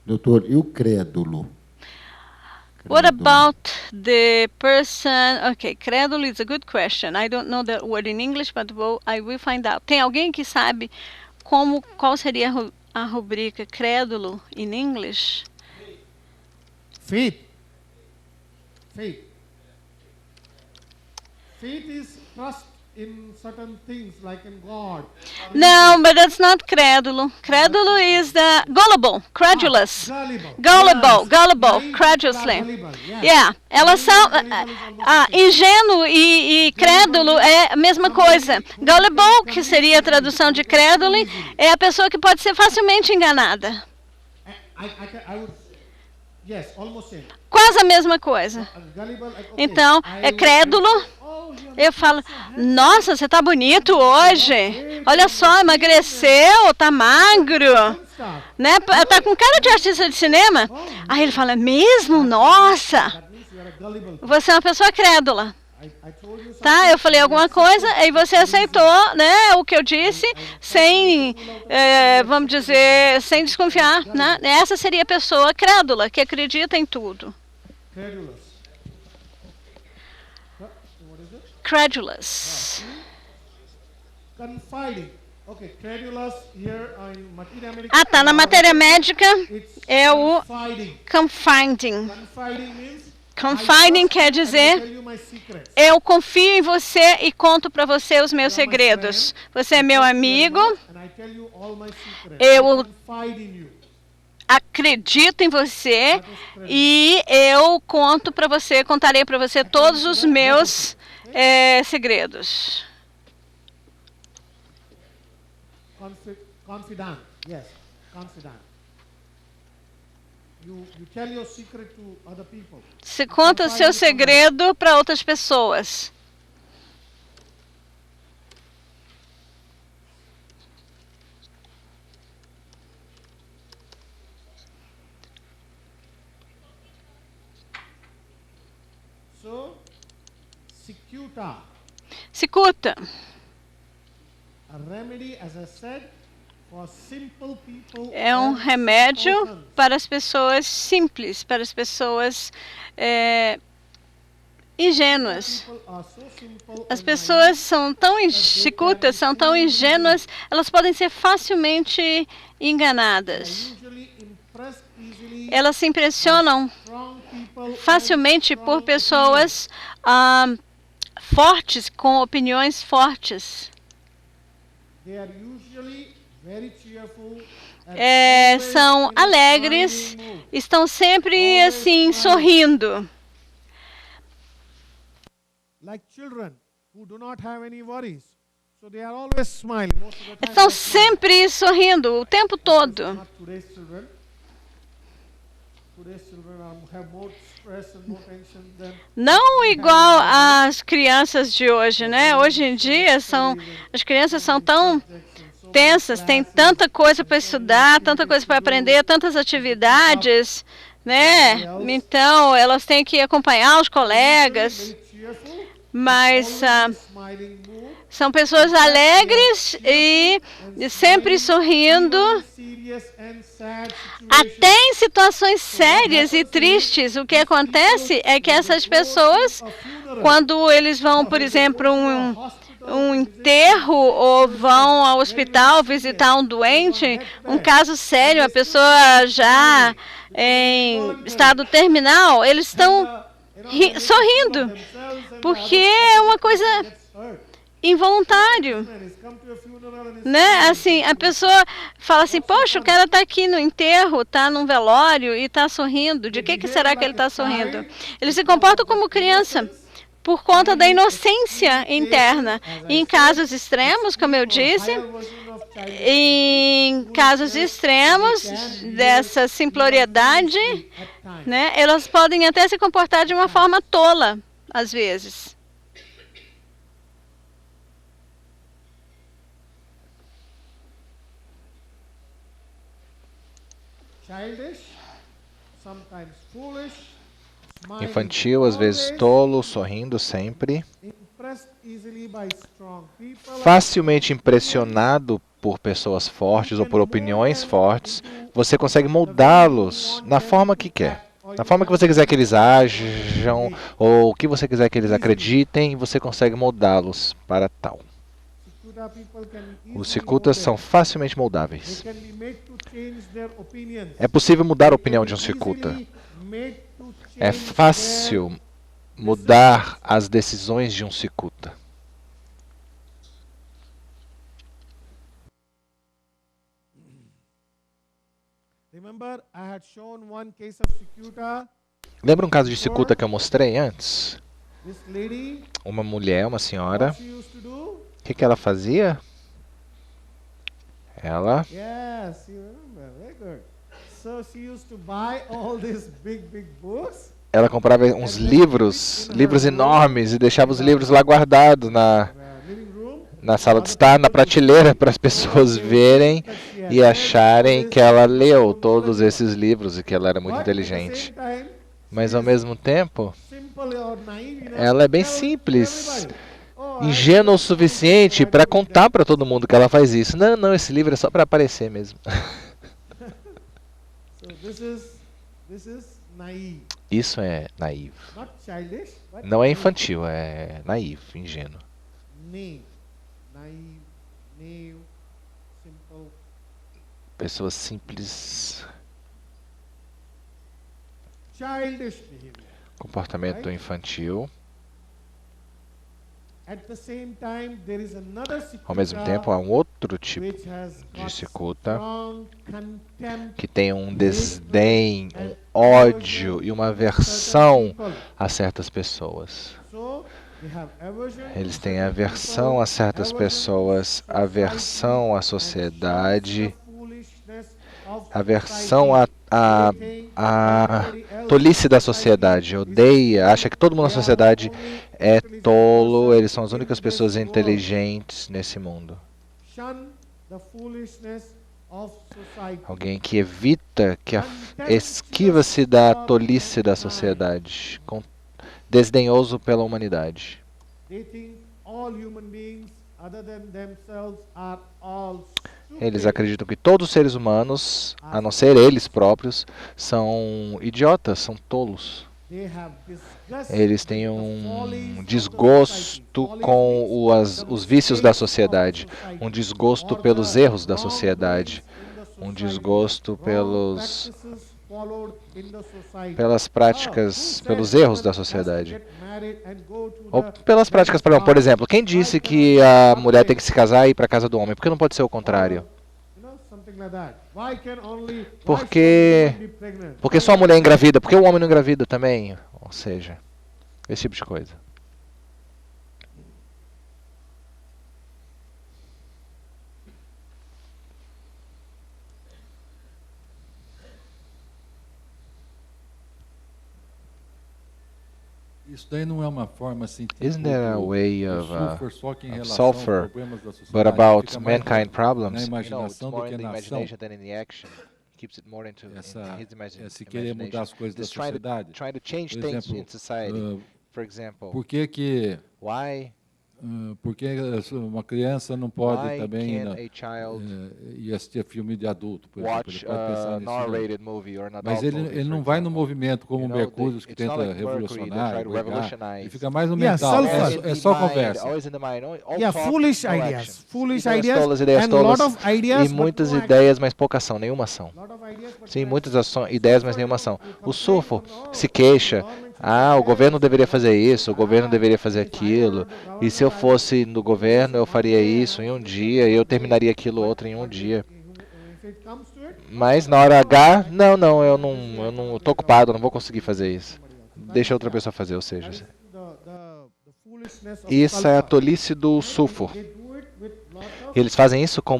Doutor, e o crédulo? What about the person... Okay, crédulo is a good question. I don't know the word in English, but I will find out. Tem alguém que sabe qual seria a rubrica crédulo in English? Faith. Faith is trust in certain things, like in God. No, but that's not crédulo. Crédulo is the gullible, credulous. Gullible, credulously. Yeah, elas são ingênuo e crédulo é a mesma coisa. Gullible, que seria a tradução de crédulo, é a pessoa que pode ser facilmente enganada. Yes, almost same. Quase a mesma coisa. Então, é crédulo. Eu falo, nossa, você tá bonito hoje. Olha só, emagreceu, tá magro. Né? Tá com cara de artista de cinema. Aí ele fala, mesmo? Nossa. Você é uma pessoa crédula. Tá, eu falei alguma coisa e você aceitou, né, o que eu disse, sem, vamos dizer, sem desconfiar, né? Essa seria a pessoa crédula, que acredita em tudo. Credulous. Tá, na matéria médica é o confiding. Confiding quer dizer, eu confio em você e conto para você os meus segredos. Você é meu amigo, eu acredito em você e eu conto para você, contarei para você todos os meus segredos. Confidant, yes, confidant. Você conta o seu segredo para outras pessoas. Cicuta. É um remédio para as pessoas simples, para as pessoas ingênuas. As pessoas são tão cicutas, são tão ingênuas, elas podem ser facilmente enganadas. Elas se impressionam facilmente por pessoas fortes, com opiniões fortes. São alegres, estão sempre assim sorrindo. Estão sempre sorrindo o tempo todo. Não igual às crianças de hoje, né? Hoje em dia as crianças são tão tensas, tem tanta coisa para estudar, tanta coisa para aprender, tantas atividades, né? Então elas têm que acompanhar os colegas, mas são pessoas alegres e sempre sorrindo, até em situações sérias e tristes. O que acontece é que essas pessoas, quando eles vão, por exemplo, um enterro ou vão ao hospital visitar um doente, um caso sério, a pessoa já em estado terminal, eles estão sorrindo, porque é uma coisa involuntário, né? Assim, a pessoa fala assim, poxa, o cara está aqui no enterro, está num velório e está sorrindo. De que será que ele está sorrindo? Ele se comporta como criança por conta da inocência interna. Em casos extremos, como eu disse, em casos extremos dessa simploriedade, né, elas podem até se comportar de uma forma tola, às vezes. Infantil, às vezes tolo, sorrindo sempre. Facilmente impressionado por pessoas fortes ou por opiniões fortes, você consegue moldá-los na forma que quer. Na forma que você quiser que eles ajam, ou o que você quiser que eles acreditem, você consegue moldá-los para tal. Os cicutas são facilmente moldáveis. É possível mudar a opinião de um cicuta. É fácil mudar as decisões de um cicuta. Lembra um caso de cicuta que eu mostrei antes? Uma mulher, uma senhora. O que ela fazia? Ela comprava uns livros enormes e deixava os livros lá guardados na sala de estar, na prateleira, para as pessoas verem e acharem que ela leu todos esses livros e que ela era muito inteligente. Mas ao mesmo tempo, ela é bem simples, ingênua o suficiente para contar para todo mundo que ela faz isso. Não, esse livro é só para aparecer mesmo. Isso é naivo. Não é infantil, é naivo, ingênuo. Pessoas simples. Comportamento infantil. Ao mesmo tempo, há um outro tipo de cicuta que tem um desdém, um ódio e uma aversão a certas pessoas. Eles têm aversão a certas pessoas, aversão à sociedade, aversão à tolice da sociedade. Odeia, acha que todo mundo na sociedade é tolo, eles são as únicas pessoas inteligentes nesse mundo. Alguém que evita, que esquiva-se da tolice da sociedade, desdenhoso pela humanidade. Eles acreditam que todos os seres humanos, a não ser eles próprios, são idiotas, são tolos. Eles têm um desgosto com os vícios da sociedade, um desgosto pelos erros da sociedade, um desgosto pelas práticas, pelos erros da sociedade. Ou pelas práticas, por exemplo, quem disse que a mulher tem que se casar e ir para a casa do homem? Por que não pode ser o contrário? Porque só a mulher engravida, por que o homem não engravida também? Ou seja, esse tipo de coisa. Isso daí não é uma forma assim. Isn't there a way of sulfur, but about mankind problems? It's more in the imagination than in the action. Keeps it more into his imagination. Se querer mudar as coisas da sociedade. Trying to change things in society. For example, why? Porque uma criança não pode também ir assistir filme de adulto, por exemplo. Ele pode pensar nisso. Mas ele não vai no movimento como o Mercúrio, que tenta revolucionar, ele fica mais no mental. É só conversa. Foolish ideas. Ideias tolas e muitas ideias, mas poucas ação, nenhuma ação. Sim, muitas ideias, mas nenhuma ação. O Sulfur se queixa. O governo deveria fazer isso, o governo deveria fazer aquilo. E se eu fosse no governo, eu faria isso em um dia, e eu terminaria aquilo outro em um dia. Mas na hora H, eu não estou ocupado, eu não vou conseguir fazer isso. Deixa outra pessoa fazer, ou seja. Isso é a tolice do Sulfur. Eles fazem isso com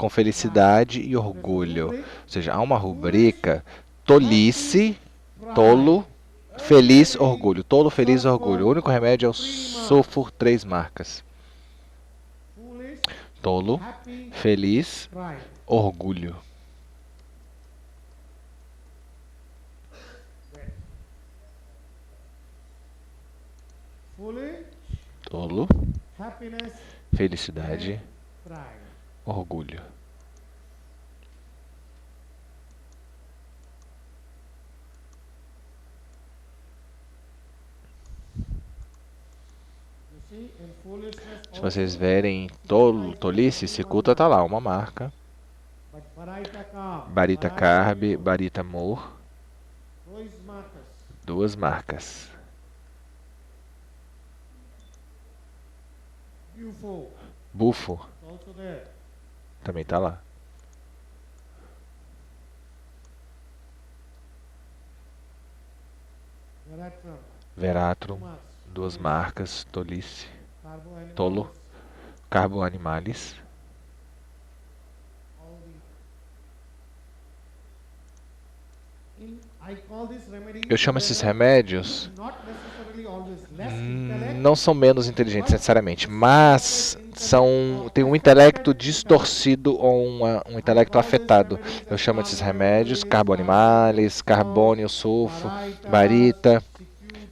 felicidade e orgulho. Ou seja, há uma rubrica tolice, tolo, feliz, orgulho. Tolo, feliz, orgulho. O único remédio é o Sulfur 3 marcas. Tolo, feliz, orgulho. Tolo, felicidade, orgulho. Se vocês verem tolice, Cicuta está lá, uma marca. Barita Carb, Barita Amor, 2 marcas. Bufo também está lá. Veratrum, 2 marcas, tolice. Tolo, Carbo Animalis. Eu chamo esses remédios, não são menos inteligentes necessariamente, mas têm um intelecto distorcido ou um intelecto afetado. Eu chamo esses remédios Carbo Animalis, Carbônio, Sulfo, Barita,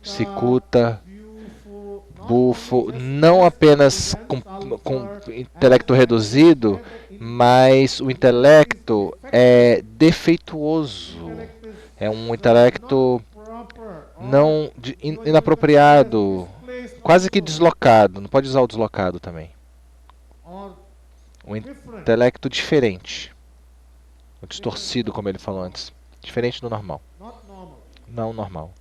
Cicuta, Bufo, não apenas com intelecto reduzido, mas o intelecto é defeituoso. É um intelecto inapropriado, quase que deslocado. Não pode usar o deslocado também. Um intelecto diferente. O distorcido, como ele falou antes. Diferente do normal. Não normal.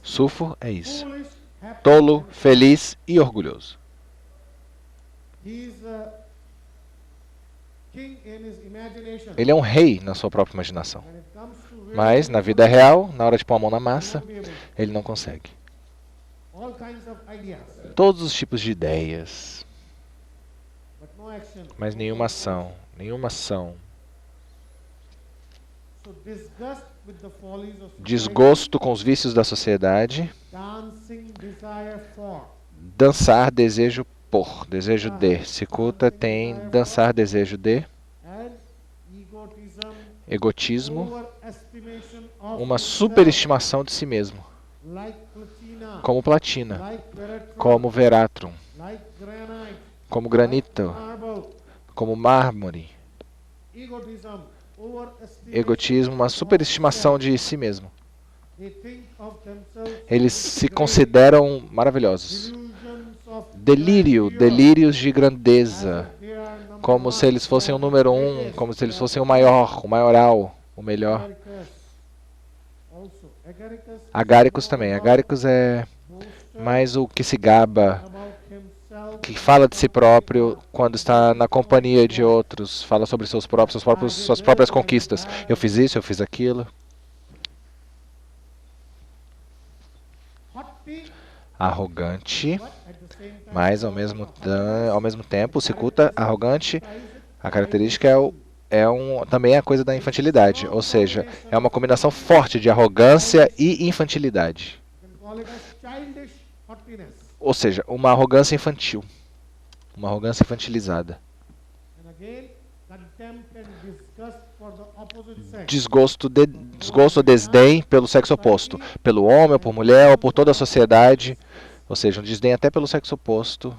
Sulfur é isso. Tolo, feliz e orgulhoso. Ele é um rei na sua própria imaginação. Mas, na vida real, na hora de pôr a mão na massa, ele não consegue. Todos os tipos de ideias. Mas nenhuma ação. Nenhuma ação. Desgosto com os vícios da sociedade. Dançar, desejo por, desejo de. Cicuta tem dançar, desejo de. Egotismo, uma superestimação de si mesmo. Como platina, como veratrum, como granito, como mármore. egotismo, uma superestimação de si mesmo. Eles se consideram maravilhosos. Delírios de grandeza, como se eles fossem o número um, como se eles fossem o maior, o maioral, o melhor. Agáricos também. Agáricos é mais o que se gaba, que fala de si próprio quando está na companhia de outros, fala sobre suas próprias conquistas. Eu fiz isso, eu fiz aquilo. Arrogante, mas ao mesmo tempo, cicuta, arrogante, a característica também é a coisa da infantilidade, ou seja, é uma combinação forte de arrogância e infantilidade. Ou seja, uma arrogância infantil, uma arrogância infantilizada. Desgosto ou desdém pelo sexo oposto, pelo homem, ou por mulher, ou por toda a sociedade, ou seja, um desdém até pelo sexo oposto.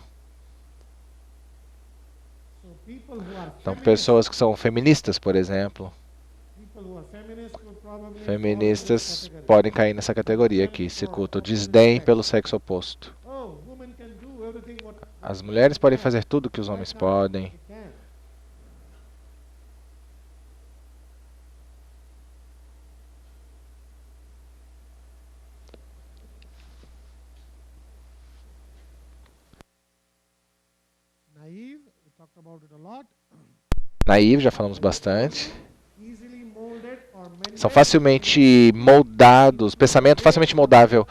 Então, pessoas que são feministas, por exemplo, feministas podem cair nessa categoria aqui, cicuta o desdém pelo sexo oposto. As mulheres podem fazer tudo que os homens podem. Naive, já falamos bastante. São facilmente moldados, pensamento facilmente moldável.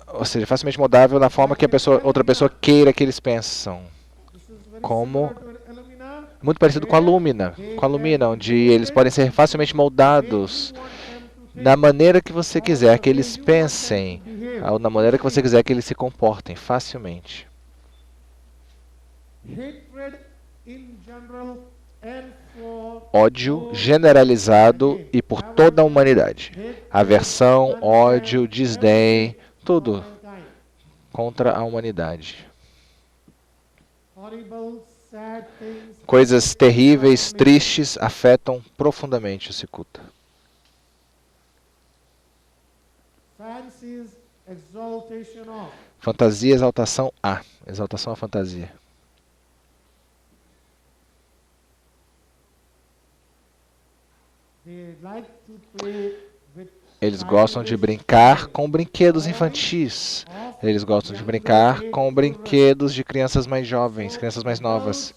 Ou seja, facilmente moldável na forma que outra pessoa queira que eles pensam. Como muito parecido com a Lumina, onde eles podem ser facilmente moldados na maneira que você quiser que eles pensem, ou na maneira que você quiser que eles se comportem, facilmente. Ódio generalizado e por toda a humanidade. Aversão, ódio, desdém, tudo contra a humanidade. Coisas terríveis, tristes, afetam profundamente o cicuta. Fantasia, exaltação a. Exaltação à fantasia. Eles gostam de brincar com brinquedos infantis. Eles gostam de brincar com brinquedos de crianças mais jovens, crianças mais novas.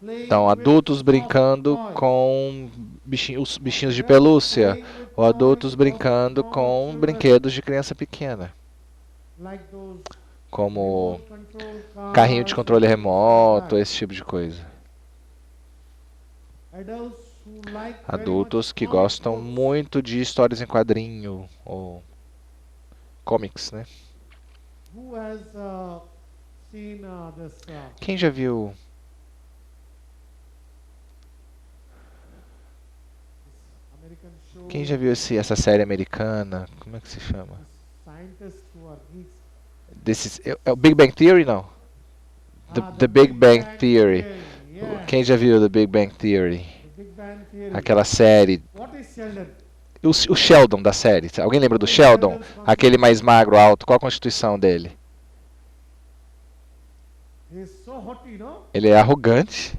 Então, adultos brincando com bichinhos de pelúcia, ou adultos brincando com brinquedos de criança pequena, como carrinho de controle remoto, esse tipo de coisa. Adultos que gostam muito de histórias em quadrinho, ou comics, né? Quem já viu essa série americana? Como é que se chama? É o Big Bang Theory, não? The Big Bang Theory. Quem já viu The Big Bang Theory? Aquela série. O Sheldon da série. Alguém lembra do Sheldon? Aquele mais magro, alto. Qual a constituição dele? Ele é arrogante.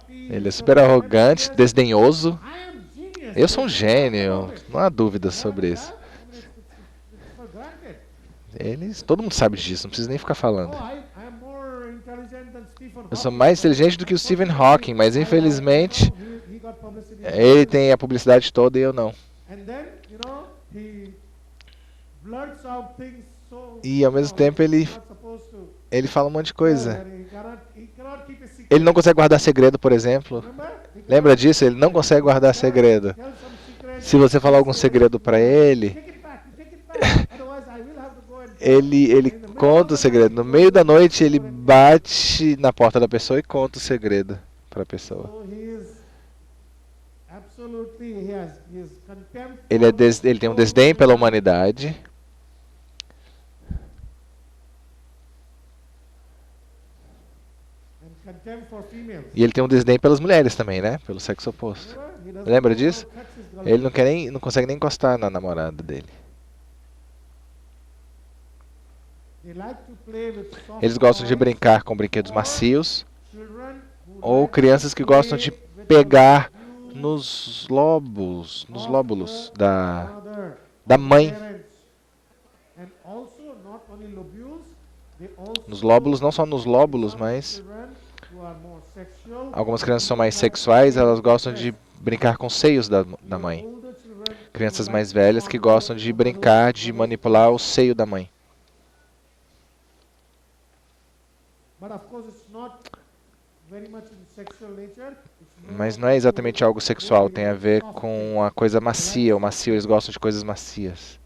Ele é super arrogante, desdenhoso. Eu sou um gênio. Não há dúvida sobre isso. Todo mundo sabe disso, não precisa nem ficar falando. Eu sou mais inteligente do que o Stephen Hawking, mas infelizmente ele tem a publicidade toda e eu não. E ao mesmo tempo ele fala um monte de coisa. Ele não consegue guardar segredo, por exemplo. Lembra disso? Ele não consegue guardar segredo. Se você falar algum segredo para ele, ele conta o segredo. No meio da noite ele bate na porta da pessoa e conta o segredo para a pessoa. Ele tem um desdém pela humanidade. E ele tem um desdém pelas mulheres também, né? Pelo sexo oposto. Lembra disso? Ele não consegue nem encostar na namorada dele. Eles gostam de brincar com brinquedos macios, ou crianças que gostam de pegar nos lóbulos da mãe. Nos lóbulos, não só nos lóbulos, mas algumas crianças são mais sexuais, elas gostam de brincar com os seios da mãe. Crianças mais velhas que gostam de brincar, de manipular o seio da mãe. Mas não é exatamente algo sexual, tem a ver com a coisa macia. O macio, eles gostam de coisas macias.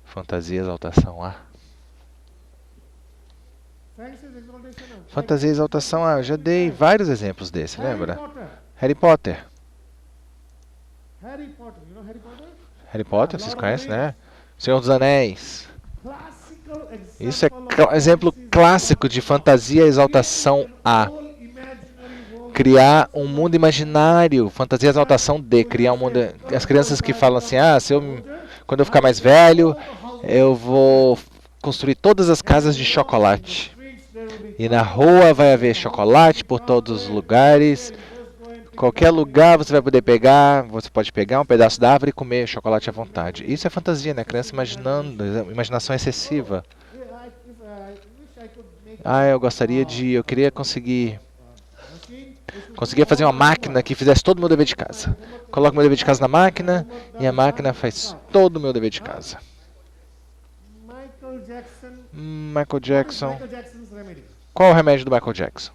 Fantasia, exaltação A. Fantasia, exaltação A. Eu já dei vários exemplos desse, lembra? Harry Potter. Harry Potter, vocês conhecem, né? Senhor dos Anéis. Isso é exemplo clássico de fantasia, exaltação A. Criar um mundo imaginário. Fantasia, exaltação D. Criar um mundo... As crianças que falam assim, quando eu ficar mais velho, eu vou construir todas as casas de chocolate. E na rua vai haver chocolate por todos os lugares. Qualquer lugar você vai poder pegar, você pode pegar um pedaço da árvore e comer chocolate à vontade. Isso é fantasia, né? Criança imaginando, imaginação excessiva. Eu queria conseguir fazer uma máquina que fizesse todo o meu dever de casa. Coloco meu dever de casa na máquina e a máquina faz todo o meu dever de casa. Michael Jackson. Qual o remédio do Michael Jackson?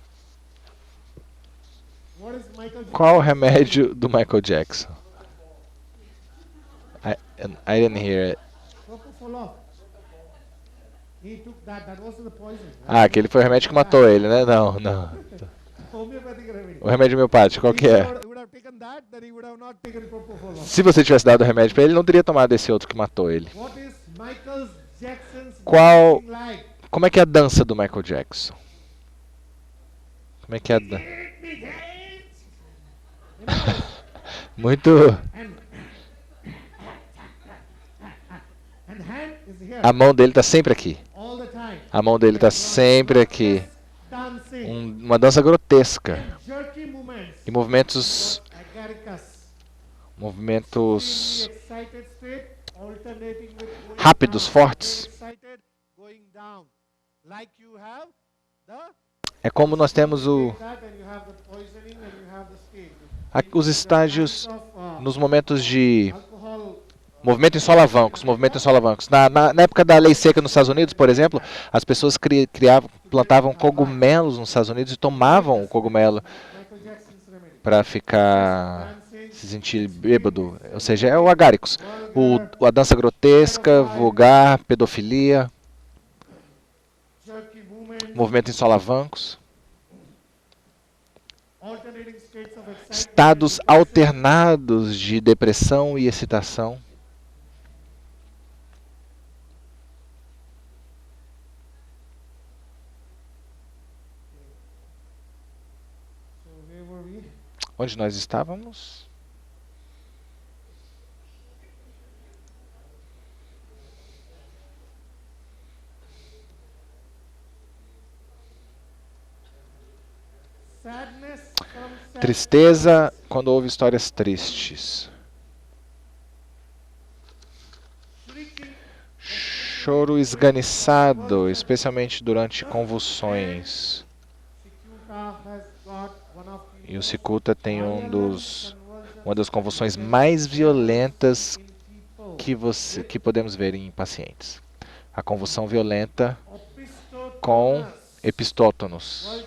Qual o remédio do Michael Jackson? I didn't hear it. Aquele foi o remédio que matou ele, né? Não. O remédio homeopático, qual que é? Se você tivesse dado o remédio para ele, não teria tomado esse outro que matou ele. Como é que é a dança do Michael Jackson? Como é que é a dança? Muito... A mão dele está sempre aqui. A mão dele está sempre aqui. Uma dança grotesca. E movimentos rápidos, fortes. É como nós temos os estágios nos momentos de movimento em solavancos. Na época da lei seca nos Estados Unidos, por exemplo, as pessoas plantavam cogumelos nos Estados Unidos e tomavam o cogumelo para se sentir bêbado. Ou seja, é o agáricos. A dança grotesca, vulgar, pedofilia, movimento em solavancos. Estados alternados de depressão e excitação. Onde nós estávamos? Tristeza quando houve histórias tristes. Choro esganiçado, especialmente durante convulsões. E o cicuta tem uma das convulsões mais violentas que podemos ver em pacientes. A convulsão violenta com epistótonos.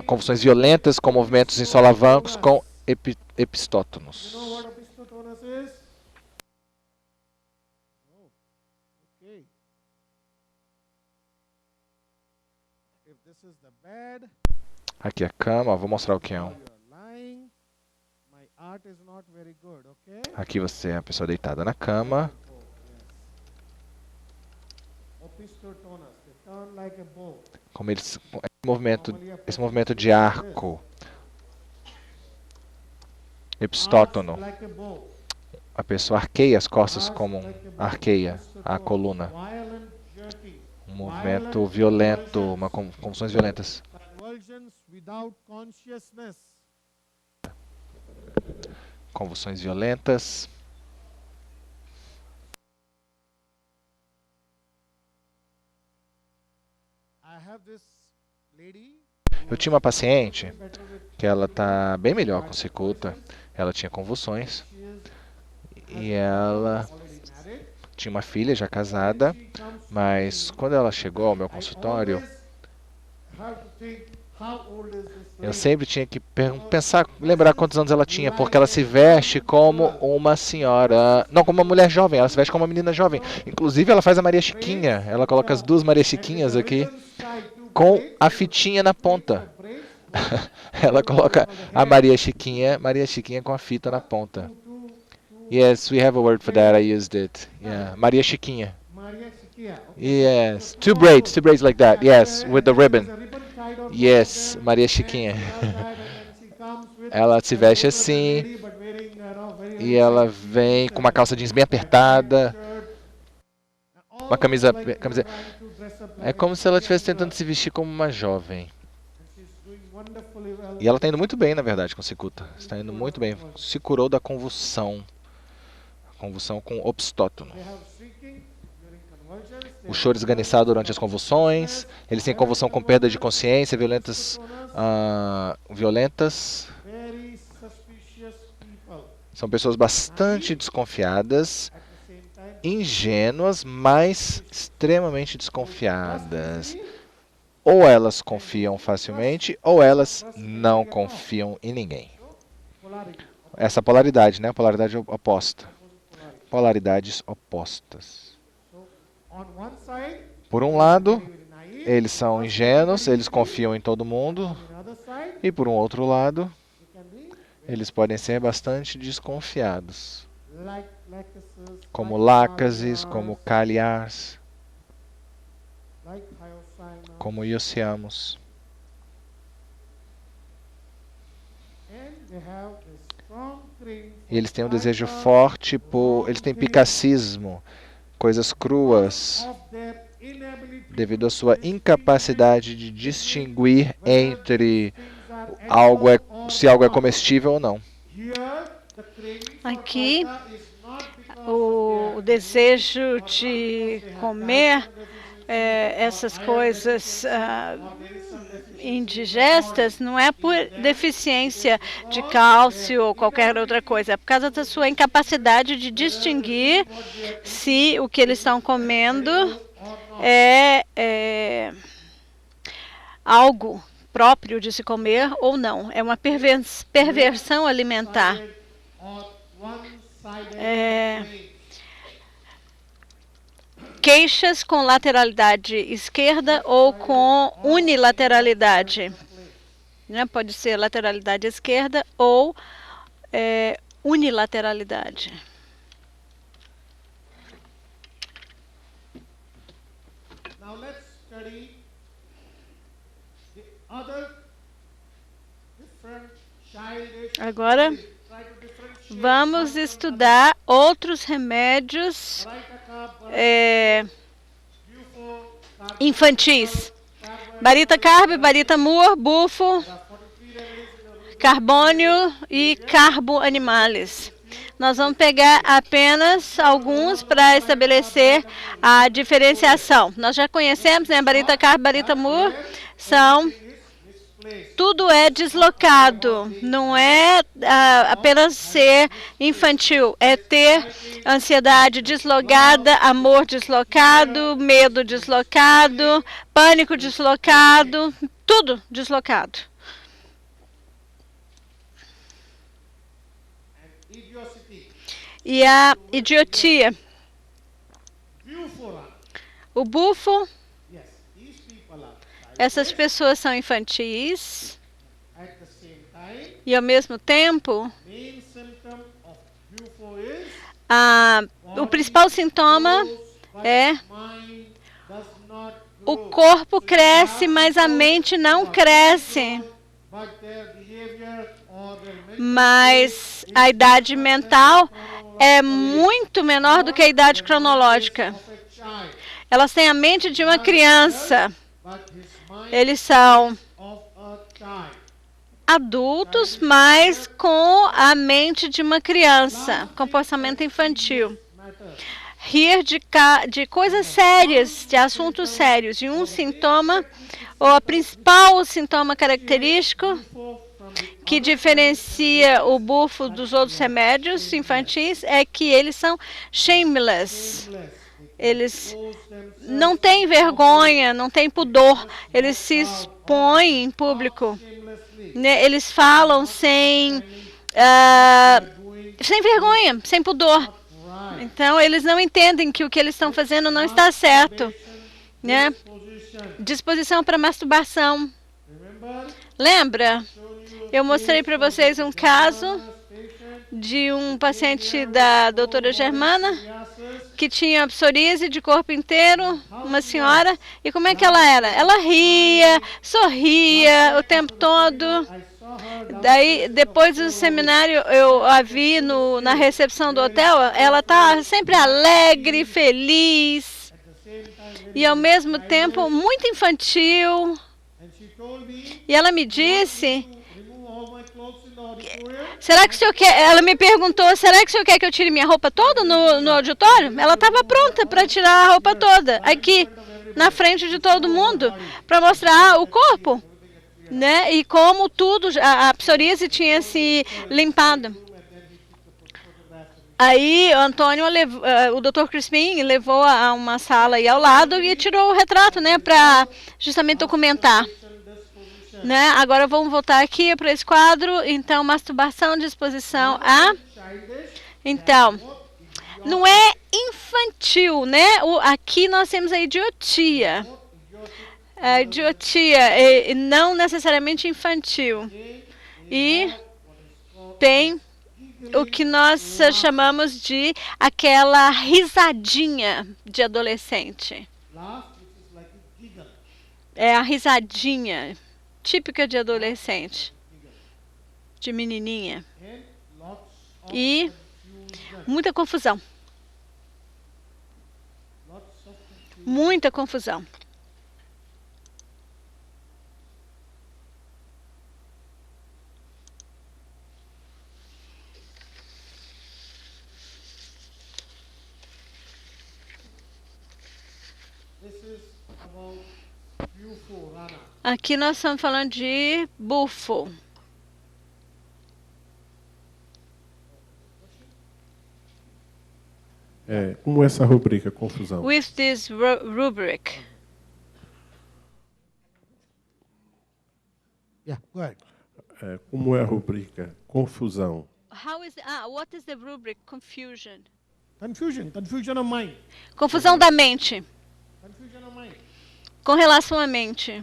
Convulsões violentas com movimentos em solavancos com epistótonos. Aqui a cama, ó, vou mostrar o que é um. Aqui você é a pessoa deitada na cama. Como eles, esse movimento de arco, epistótono. A pessoa arqueia as costas como arqueia a coluna. Um movimento violento, convulsões violentas. Convulsões violentas. Eu tinha uma paciente que ela está bem melhor com cicuta. Ela tinha convulsões e ela tinha uma filha já casada, mas quando ela chegou ao meu consultório, eu sempre tinha que pensar, lembrar quantos anos ela tinha, porque ela se veste como uma senhora, não como uma mulher jovem, ela se veste como uma menina jovem. Inclusive ela faz a Maria Chiquinha, ela coloca as duas Maria Chiquinhas aqui, com a fitinha na ponta. Ela coloca a Maria Chiquinha com a fita na ponta. Yes, we have a word for that, I used it. Yeah, Maria Chiquinha. Yes, two braids like that, yes, with the ribbon. Yes, Maria Chiquinha. Ela se veste assim, e ela vem com uma calça jeans bem apertada, uma camisa. É como se ela estivesse tentando se vestir como uma jovem. E ela está indo muito bem, na verdade, com cicuta. Está indo muito bem. Se curou da convulsão. Convulsão com obstótono. O choro esganiçado durante as convulsões. Eles têm convulsão com perda de consciência, violentas. São pessoas bastante desconfiadas, ingênuas, mas extremamente desconfiadas. Ou elas confiam facilmente, ou elas não confiam em ninguém. Essa polaridade, né? Polaridade oposta. Polaridades opostas. Por um lado, eles são ingênuos, eles confiam em todo mundo. E por um outro lado, eles podem ser bastante desconfiados. Como Lácases, como Caliars, como Iociamos. E eles têm um desejo forte eles têm picacismo, coisas cruas, devido à sua incapacidade de distinguir entre se algo é comestível ou não. Aqui, o desejo de comer essas coisas indigestas não é por deficiência de cálcio ou qualquer outra coisa, é por causa da sua incapacidade de distinguir se o que eles estão comendo é algo próprio de se comer ou não. É uma perversão alimentar. Queixas com lateralidade esquerda ou com unilateralidade. Né? Pode ser lateralidade esquerda ou unilateralidade. Agora, vamos estudar outros remédios infantis. Barita carb, barita mur, bufo, carbônio e carbo animales. Nós vamos pegar apenas alguns para estabelecer a diferenciação. Nós já conhecemos, né? Barita carb, barita mur, tudo é deslocado, não é apenas ser infantil, é ter ansiedade deslocada, amor deslocado, medo deslocado, pânico deslocado, tudo deslocado. E a idiotia. O bufo, Essas pessoas são infantis e, ao mesmo tempo, o principal sintoma é o corpo cresce, mas a mente não cresce. Mas a idade mental é muito menor do que a idade cronológica. Elas têm a mente de uma criança. Eles são adultos, mas com a mente de uma criança, comportamento infantil. Rir de coisas sérias, de assuntos sérios. E um sintoma, ou o principal sintoma característico, que diferencia o bufo dos outros remédios infantis, é que eles são shameless. Eles não têm vergonha, não têm pudor. Eles se expõem em público. Eles falam sem vergonha, sem pudor. Então, eles não entendem que o que eles estão fazendo não está certo. Né? Disposição para masturbação. Lembra? Eu mostrei para vocês um caso de um paciente da doutora Germana que tinha psoríase de corpo inteiro, uma senhora. E como é que ela era? Ela ria, sorria o tempo todo. Daí, depois do seminário, eu a vi na recepção do hotel. Ela está sempre alegre, feliz e, ao mesmo tempo, muito infantil. E ela me disse... Será que o senhor quer? Ela me perguntou, será que o senhor quer que eu tire minha roupa toda no auditório? Ela estava pronta para tirar a roupa toda, aqui, na frente de todo mundo, para mostrar o corpo, né? E como tudo, a psoríase tinha se limpado. Aí o Dr. Crispin levou a uma sala aí ao lado e tirou o retrato, né? Para justamente documentar. Né? Agora vamos voltar aqui para esse quadro. Então, masturbação, disposição a... Então, não é infantil, né? Aqui nós temos a idiotia. A idiotia é não necessariamente infantil. E tem o que nós chamamos de aquela risadinha de adolescente. É a risadinha típica de adolescente, de menininha. E muita confusão. Muita confusão. Aqui nós estamos falando de bufo. Como essa rubrica, confusão? With this rubric. Yeah, go ahead. Como é a rubrica, confusão? What is the rubric? Confusion. Confusion of mind. Confusão da mente. Confusion of mind. Com relação à mente.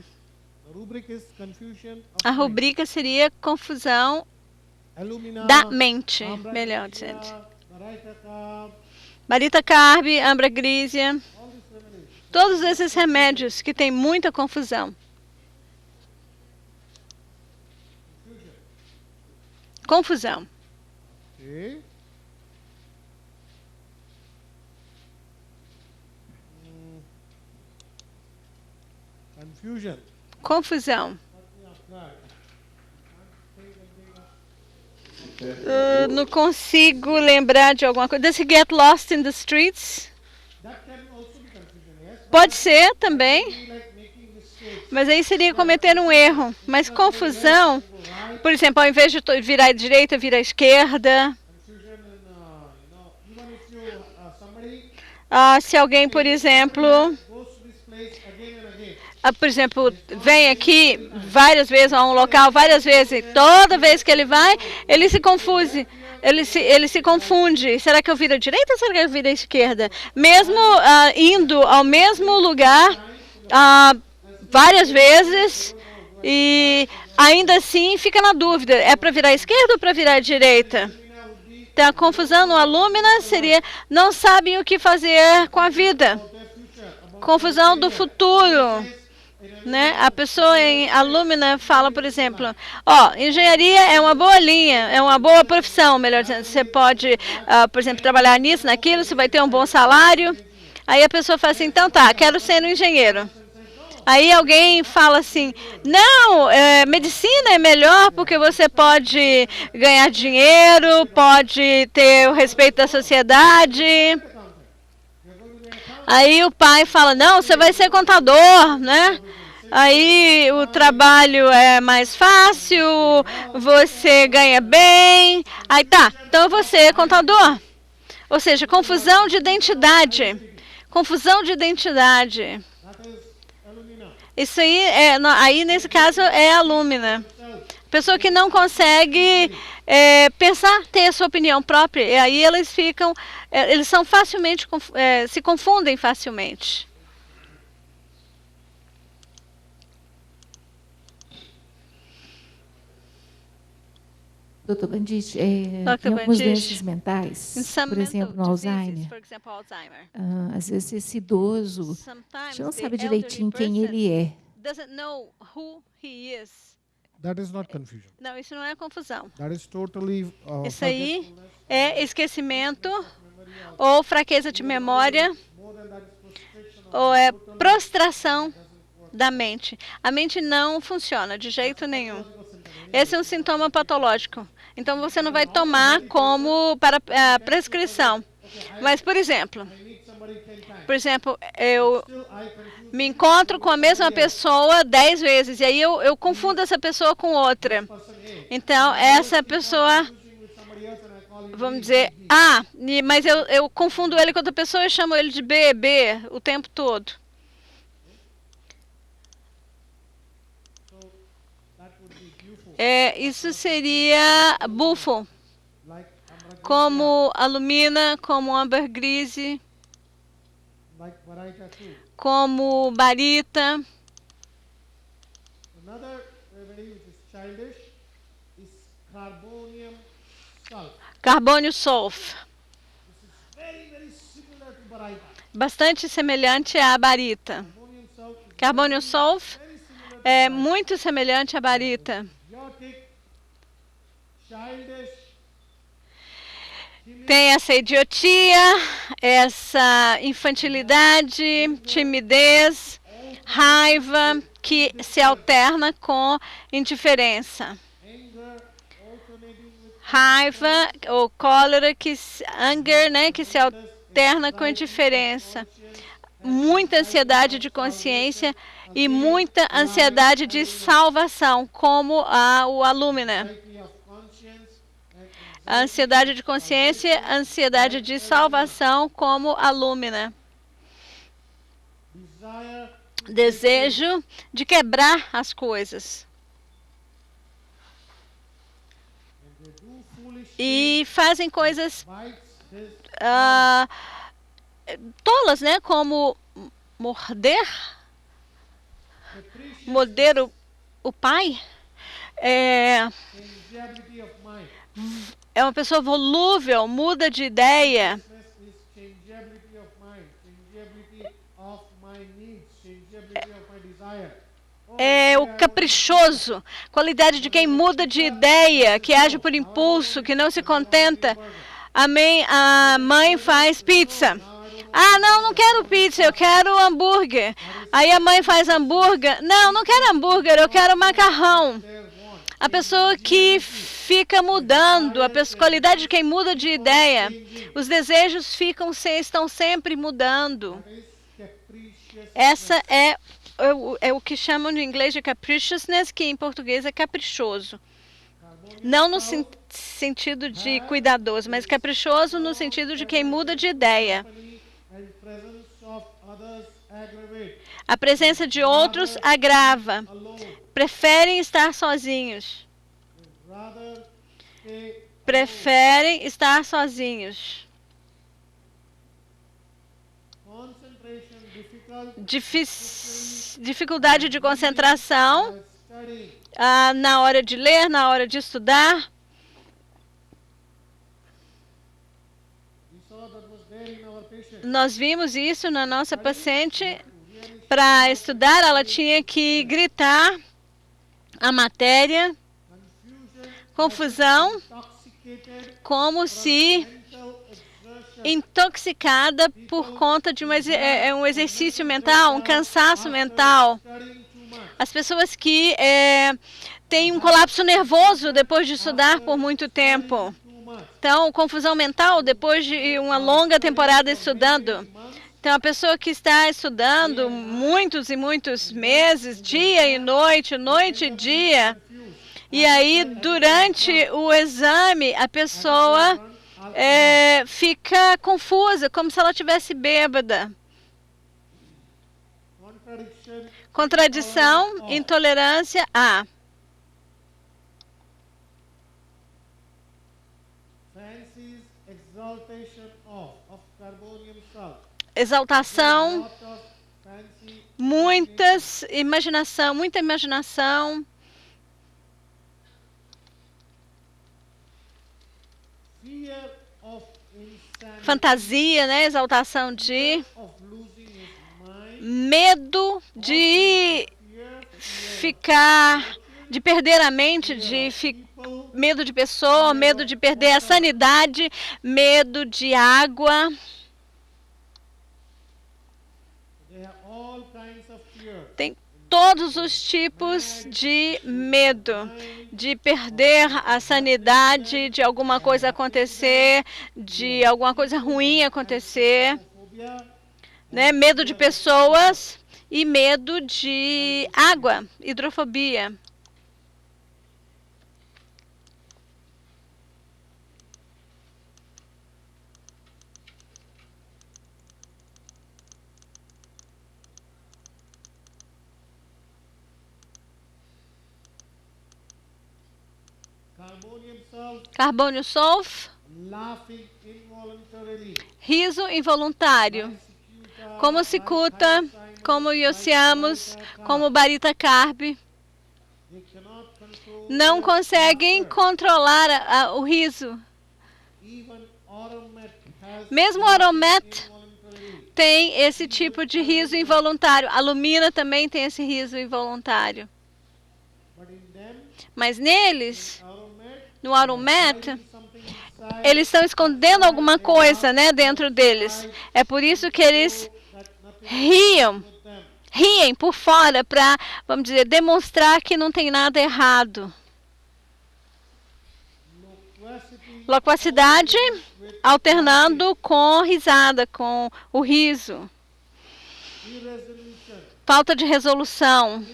A rubrica seria confusão da mente, melhor dizendo. Marita Carb, Ambra Grisia, todos esses remédios que têm muita confusão. Confusão. Confusão. Não consigo lembrar de alguma coisa. Does he get lost in the streets? Pode ser também. Mas aí seria cometer um erro. Mas confusão, por exemplo, ao invés de virar à direita, vira à esquerda. Se alguém, por exemplo... por exemplo, vem aqui várias vezes a um local, várias vezes, toda vez que ele vai, ele se confunde. Ele se confunde. Será que eu viro à direita ou será que eu viro à esquerda? Mesmo indo ao mesmo lugar várias vezes e ainda assim fica na dúvida, é para virar à esquerda ou para virar à direita? Então, a confusão no alumina seria, não sabem o que fazer com a vida. Confusão do futuro. Né? A pessoa em alumina fala, por exemplo, engenharia é uma boa linha, é uma boa profissão, melhor dizendo. Você pode, por exemplo, trabalhar nisso, naquilo, você vai ter um bom salário. Aí a pessoa fala assim, então tá, quero ser um engenheiro. Aí alguém fala assim, não, medicina é melhor porque você pode ganhar dinheiro, pode ter o respeito da sociedade. Aí o pai fala, não, você vai ser contador, né? Aí o trabalho é mais fácil, você ganha bem. Aí tá, então você é contador. Ou seja, confusão de identidade. Confusão de identidade. Isso aí nesse caso é alumina. Pessoa que não consegue pensar, ter a sua opinião própria. E aí eles são facilmente, se confundem facilmente. Dr. Banditti, tem algumas doenças mentais, por exemplo, no Alzheimer. Às vezes esse idoso já não sabe direitinho quem ele é. That is not confusion. Não, isso não é confusão. That is totally, isso aí é esquecimento ou fraqueza de memória ou é prostração da mente. A mente não funciona de jeito nenhum. Esse é um sintoma patológico. Então, você não vai tomar como para prescrição. Mas, por exemplo, eu me encontro com a mesma pessoa 10 vezes. E aí, eu confundo essa pessoa com outra. Então, essa pessoa, vamos dizer, mas eu confundo ele com outra pessoa e chamo ele de B o tempo todo. Isso seria bufo, como alumina, como ambergrise, como barita. Carbônio sulf. Bastante semelhante à barita. Carbônio sulf é muito semelhante à barita. Tem essa idiotia, essa infantilidade, timidez, raiva, que se alterna com indiferença. Raiva ou cólera, anger, né, que se alterna com indiferença. Muita ansiedade de consciência e muita ansiedade de salvação, como o alumina. A ansiedade de consciência, ansiedade de salvação, como alumina. Desejo de quebrar as coisas. E fazem coisas tolas, né? Como morder o pai. É uma pessoa volúvel, muda de ideia. É o caprichoso, qualidade de quem muda de ideia, que age por impulso, que não se contenta. A mãe faz pizza. Não quero pizza, eu quero hambúrguer. Aí a mãe faz hambúrguer. Não quero hambúrguer, eu quero macarrão. A pessoa que fica mudando, a qualidade de quem muda de ideia. Os desejos estão sempre mudando. Essa é o que chamam em inglês de capriciousness, que em português é caprichoso. Não no sentido de cuidadoso, mas caprichoso no sentido de quem muda de ideia. A presença de outros agrava. Preferem estar sozinhos. Preferem estar sozinhos. dificuldade de concentração na hora de ler, na hora de estudar. Nós vimos isso na nossa paciente. Para estudar, ela tinha que gritar a matéria, confusão, como se intoxicada por conta de um exercício mental, um cansaço mental. As pessoas que têm um colapso nervoso depois de estudar por muito tempo. Então, confusão mental depois de uma longa temporada estudando. Então, a pessoa que está estudando muitos e muitos meses, dia e noite, noite e dia, e aí, durante o exame, a pessoa fica confusa, como se ela estivesse bêbada. Contradição, intolerância a. Exaltação, muita imaginação. Fantasia, né? Exaltação de medo de de perder a mente, medo de pessoa, medo de perder a sanidade, medo de água. Tem todos os tipos de medo, de perder a sanidade, de alguma coisa acontecer, de alguma coisa ruim acontecer, né? Medo de pessoas e medo de água, hidrofobia. Carbônio sulf, riso involuntário, como cicuta, como Yosiamos, como Barita Carb, não conseguem controlar o riso. Mesmo o Aromet tem esse tipo de riso involuntário. A Lumina também tem esse riso involuntário. Mas neles, no Aromet, eles estão escondendo alguma coisa, né, dentro deles. É por isso que eles riem por fora para, vamos dizer, demonstrar que não tem nada errado. Loquacidade alternando com risada, com o riso. Falta de resolução.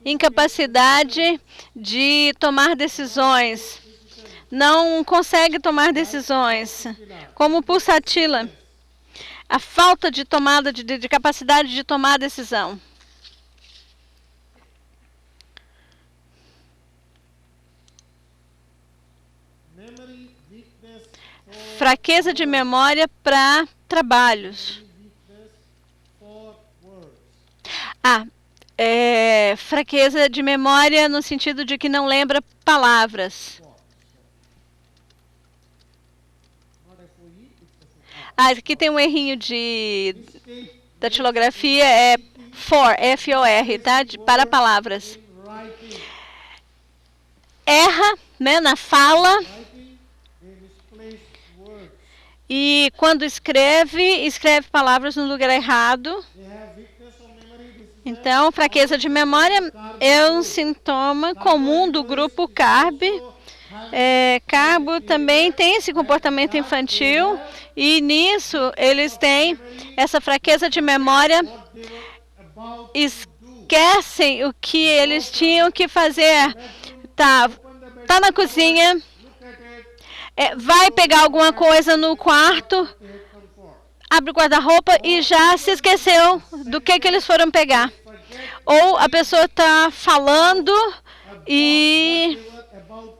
Incapacidade de tomar decisões. Não consegue tomar decisões. Como pulsatila. A falta de tomada de capacidade de tomar decisão. Fraqueza de memória para trabalhos. Fraqueza de memória no sentido de que não lembra palavras. Aqui tem um errinho de datilografia, é for, F-O-R, tá? Para palavras. Erra, né, na fala. E quando escreve palavras no lugar errado. Então, fraqueza de memória é um sintoma comum do grupo CARB. Carbo também tem esse comportamento infantil e nisso eles têm essa fraqueza de memória, esquecem o que eles tinham que fazer. Tá na cozinha, vai pegar alguma coisa no quarto, abre o guarda-roupa e já se esqueceu do que eles foram pegar. Ou a pessoa está falando e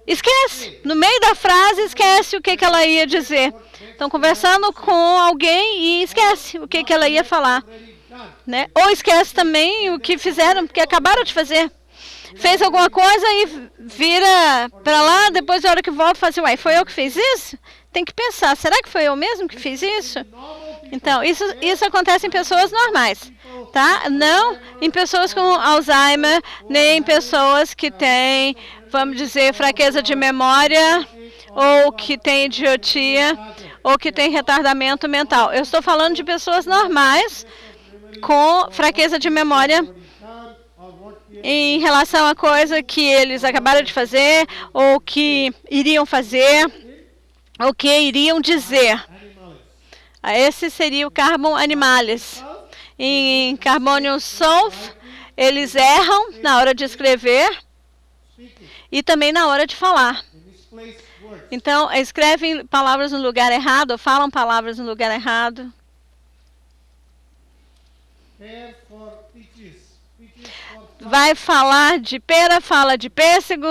esquece. No meio da frase, esquece o que ela ia dizer. Estão conversando com alguém e esquece o que ela ia falar. né? Ou esquece também o que fizeram, porque acabaram de fazer. Fez alguma coisa e vira para lá, depois na hora que volta fala assim, uai, foi eu que fiz isso? Tem que pensar, será que foi eu mesmo que fiz isso? Então, isso acontece em pessoas normais, tá? Não em pessoas com Alzheimer, nem em pessoas que têm, vamos dizer, fraqueza de memória, ou que têm idiotia, ou que têm retardamento mental. Eu estou falando de pessoas normais com fraqueza de memória em relação a coisa que eles acabaram de fazer, ou que iriam fazer, ou que iriam dizer. Esse seria o carbon animalis. Em carbonium sulf, eles erram na hora de escrever e também na hora de falar. Então, escrevem palavras no lugar errado, ou falam palavras no lugar errado. Vai falar de pera, fala de pêssego.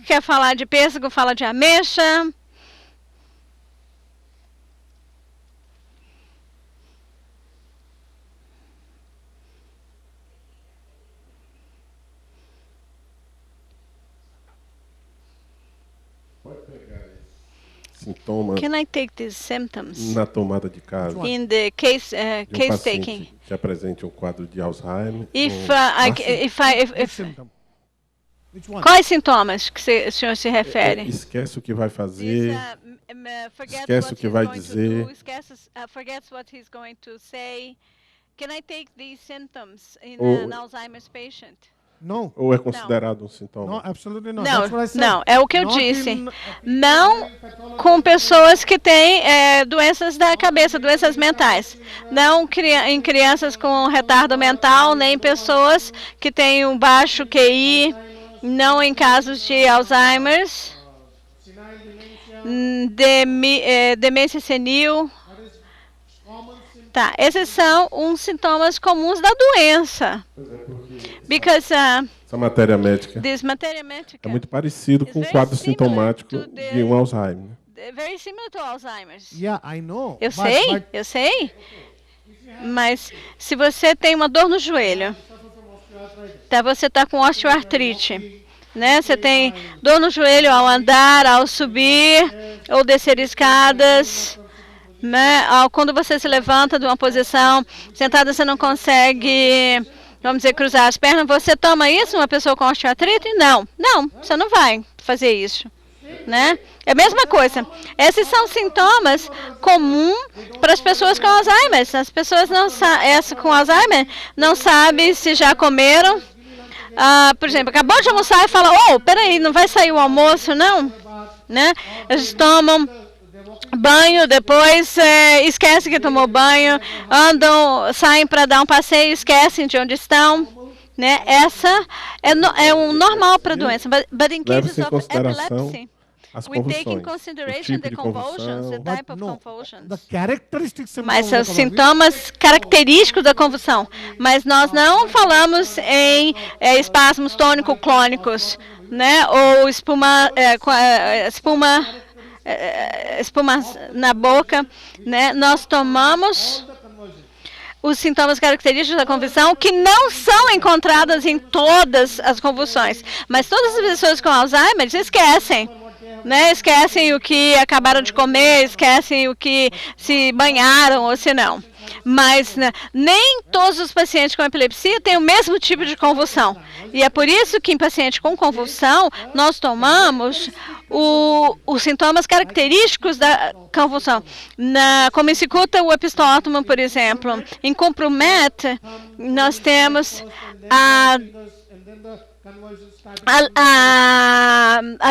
Quer falar de pêssego, fala de ameixa. Sintomas. Can I take these symptoms na tomada de casa in the case taking? Que apresente um quadro de Alzheimer. Quais sintomas que o senhor se refere? Esquece o que vai fazer. Esquece o que vai dizer. Forgets what he's going to say. Can I take these symptoms in an Alzheimer's patient? Não. Ou é considerado um sintoma? Não, absolutely not. Não, é o que eu disse. Não com pessoas que têm doenças da cabeça, doenças mentais. Não em crianças com retardo mental, nem em pessoas que têm um baixo QI, não em casos de Alzheimer's, demência senil. Tá, esses são uns sintomas comuns da doença. Because essa matéria médica é muito parecido com o quadro sintomático de um Alzheimer. Very similar to Alzheimer's. Yeah, I know. Eu sei. Mas se você tem uma dor no joelho, você está com osteoartrite, né? Você tem dor no joelho ao andar, ao subir ou descer escadas. Né? Quando você se levanta de uma posição sentada, você não consegue, vamos dizer, cruzar as pernas. Você toma isso, uma pessoa com osteoartrite? Não, você não vai fazer isso, né? É a mesma coisa. Esses são sintomas comuns para as pessoas com Alzheimer. As pessoas com Alzheimer não sabem se já comeram. Por exemplo, acabou de almoçar e fala, peraí, não vai sair o almoço, não? Né? Eles tomam banho, depois esquecem que tomou banho, saem para dar um passeio, esquecem de onde estão, né? Essa é um normal para a doença. But in cases of epilepsy, we take in consideration the convulsions, the type of convulsions. Mas são sintomas característicos da convulsão. Mas nós não falamos em espasmos tônico-clônicos, né? Ou espuma na boca, né? Nós tomamos os sintomas característicos da convulsão que não são encontradas em todas as convulsões, mas todas as pessoas com Alzheimer esquecem, né? Esquecem o que acabaram de comer, esquecem o que se banharam ou se não. Mas nem todos os pacientes com epilepsia têm o mesmo tipo de convulsão. E é por isso que em paciente com convulsão, nós tomamos os sintomas característicos da convulsão. Como em cicuta o epistótomo, por exemplo. Em Compromet, nós temos a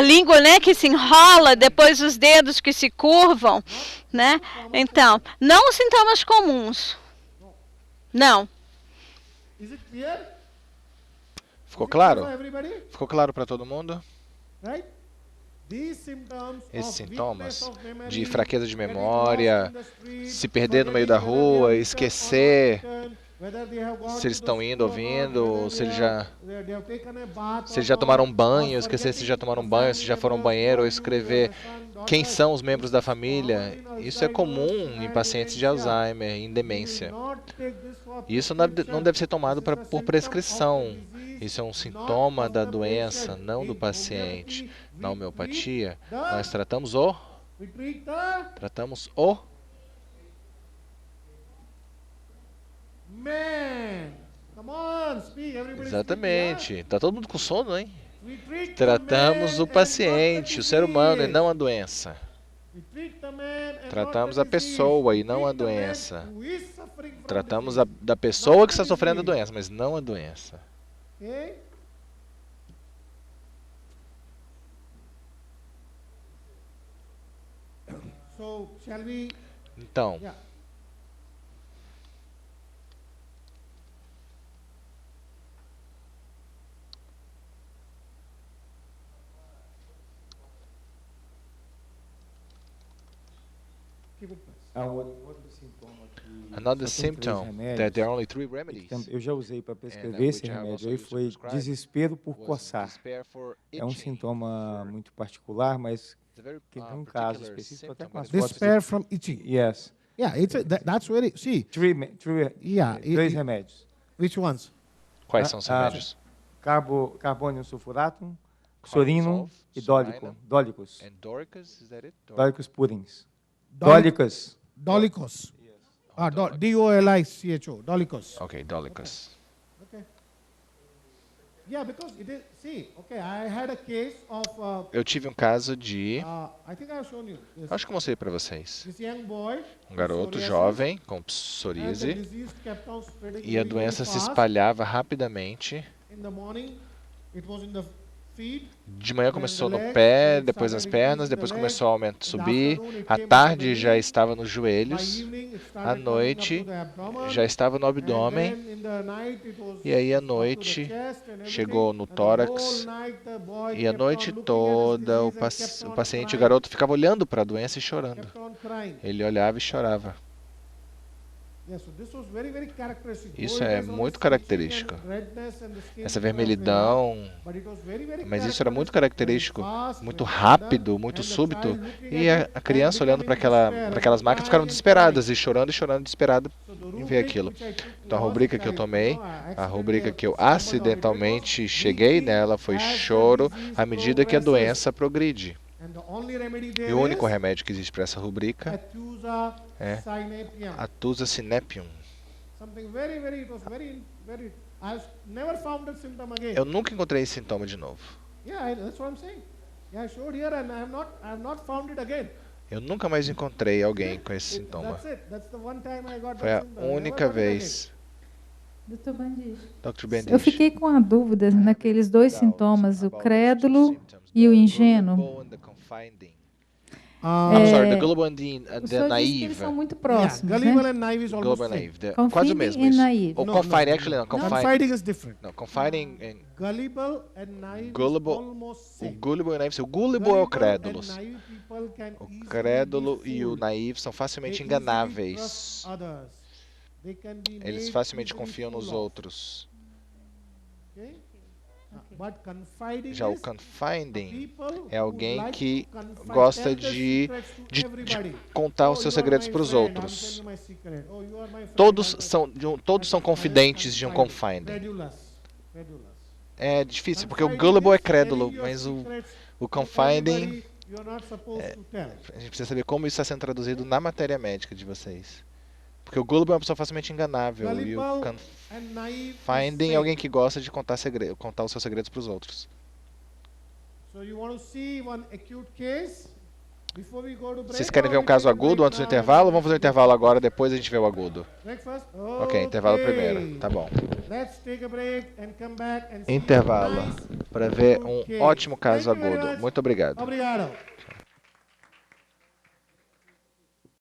língua, né, que se enrola, depois os dedos que se curvam, né? Então, não os sintomas comuns. Não. Ficou claro? Ficou claro para todo mundo? Esses sintomas de fraqueza de memória, se perder no meio da rua, esquecer, se eles estão indo ou vindo, se eles já tomaram banho, esquecer se já tomaram banho, se já foram ao banheiro, ou escrever quem são os membros da família. Isso é comum em pacientes de Alzheimer, em demência. Isso não deve ser tomado por prescrição. Isso é um sintoma da doença, não do paciente. Na homeopatia, nós tratamos o Exatamente. Tá todo mundo com sono, hein? Tratamos o paciente, o ser humano, e não a doença. Tratamos a pessoa e não a doença. Tratamos da pessoa que está sofrendo a doença, mas não a doença. Então, another symptom that there are only 3 remedies. Eu já usei para prescrever esse remédio aí, foi desespero por coçar. É um sintoma muito particular, mas tem um caso específico até com as fotos. Despair from itching. Yes. Yeah, that's very, see. Três remédios. Which ones? Quais são os remédios? Carbônio sulfuratum, sorino e dólicos. Dólicos purins. Dólicos. Dolichos. D-O-L-I-C-H-O. Dolichos. Ok, dólicos. Okay. Yeah, because it is, see, okay, I had a case of, eu tive um caso de... I think I've shown you this. Acho que eu mostrei para vocês. This young boy, um garoto jovem com psoríase e a doença se espalhava rapidamente. In the morning, it was in the De manhã começou no pé, depois nas pernas, depois começou a subir. À tarde já estava nos joelhos. À noite já estava no abdômen. E aí à noite chegou no tórax. E a noite toda o paciente, o garoto, ficava olhando para a doença e chorando. Ele olhava e chorava. Isso é muito característico. Essa vermelhidão, mas isso era muito característico, muito rápido, muito súbito. E a criança olhando para aquelas máquinas ficaram desesperadas e chorando, desesperada em ver aquilo. Então a rubrica que eu tomei, a rubrica que eu acidentalmente cheguei nela foi choro à medida que a doença progride. E o único remédio que existe para essa rubrica é Atusa Cinepium. Eu nunca encontrei esse sintoma de novo. Eu nunca mais encontrei alguém com esse sintoma. Foi a única vez. Dr. Bandish. Eu fiquei com a dúvida naqueles dois sintomas, o crédulo e o ingênuo. The gullible and the naive. Eles são muito próximos, gullible and naive is almost the same. Quase o mesmo isso. Ou confiding, actually não. Confiding is different. No, confiding and gullible and naive almost same. O gullible e naive, o gullible é o crédulo. O crédulo e o naive são facilmente enganáveis. Eles facilmente confiam nos outros. Já o confiding é alguém que gosta de contar os seus segredos para os outros. Todos são confidentes de um confiding. É difícil, porque o gullible é crédulo, mas o confiding... a gente precisa saber como isso está sendo traduzido na matéria médica de vocês. Porque o gullible é uma pessoa facilmente enganável e o confiding é alguém que gosta de contar os seus segredos para os outros. Vocês querem ver um caso agudo antes do intervalo? Vamos fazer o intervalo agora, depois a gente vê o agudo. Ok, intervalo primeiro. Tá bom. Intervalo para ver um ótimo caso agudo. Muito obrigado.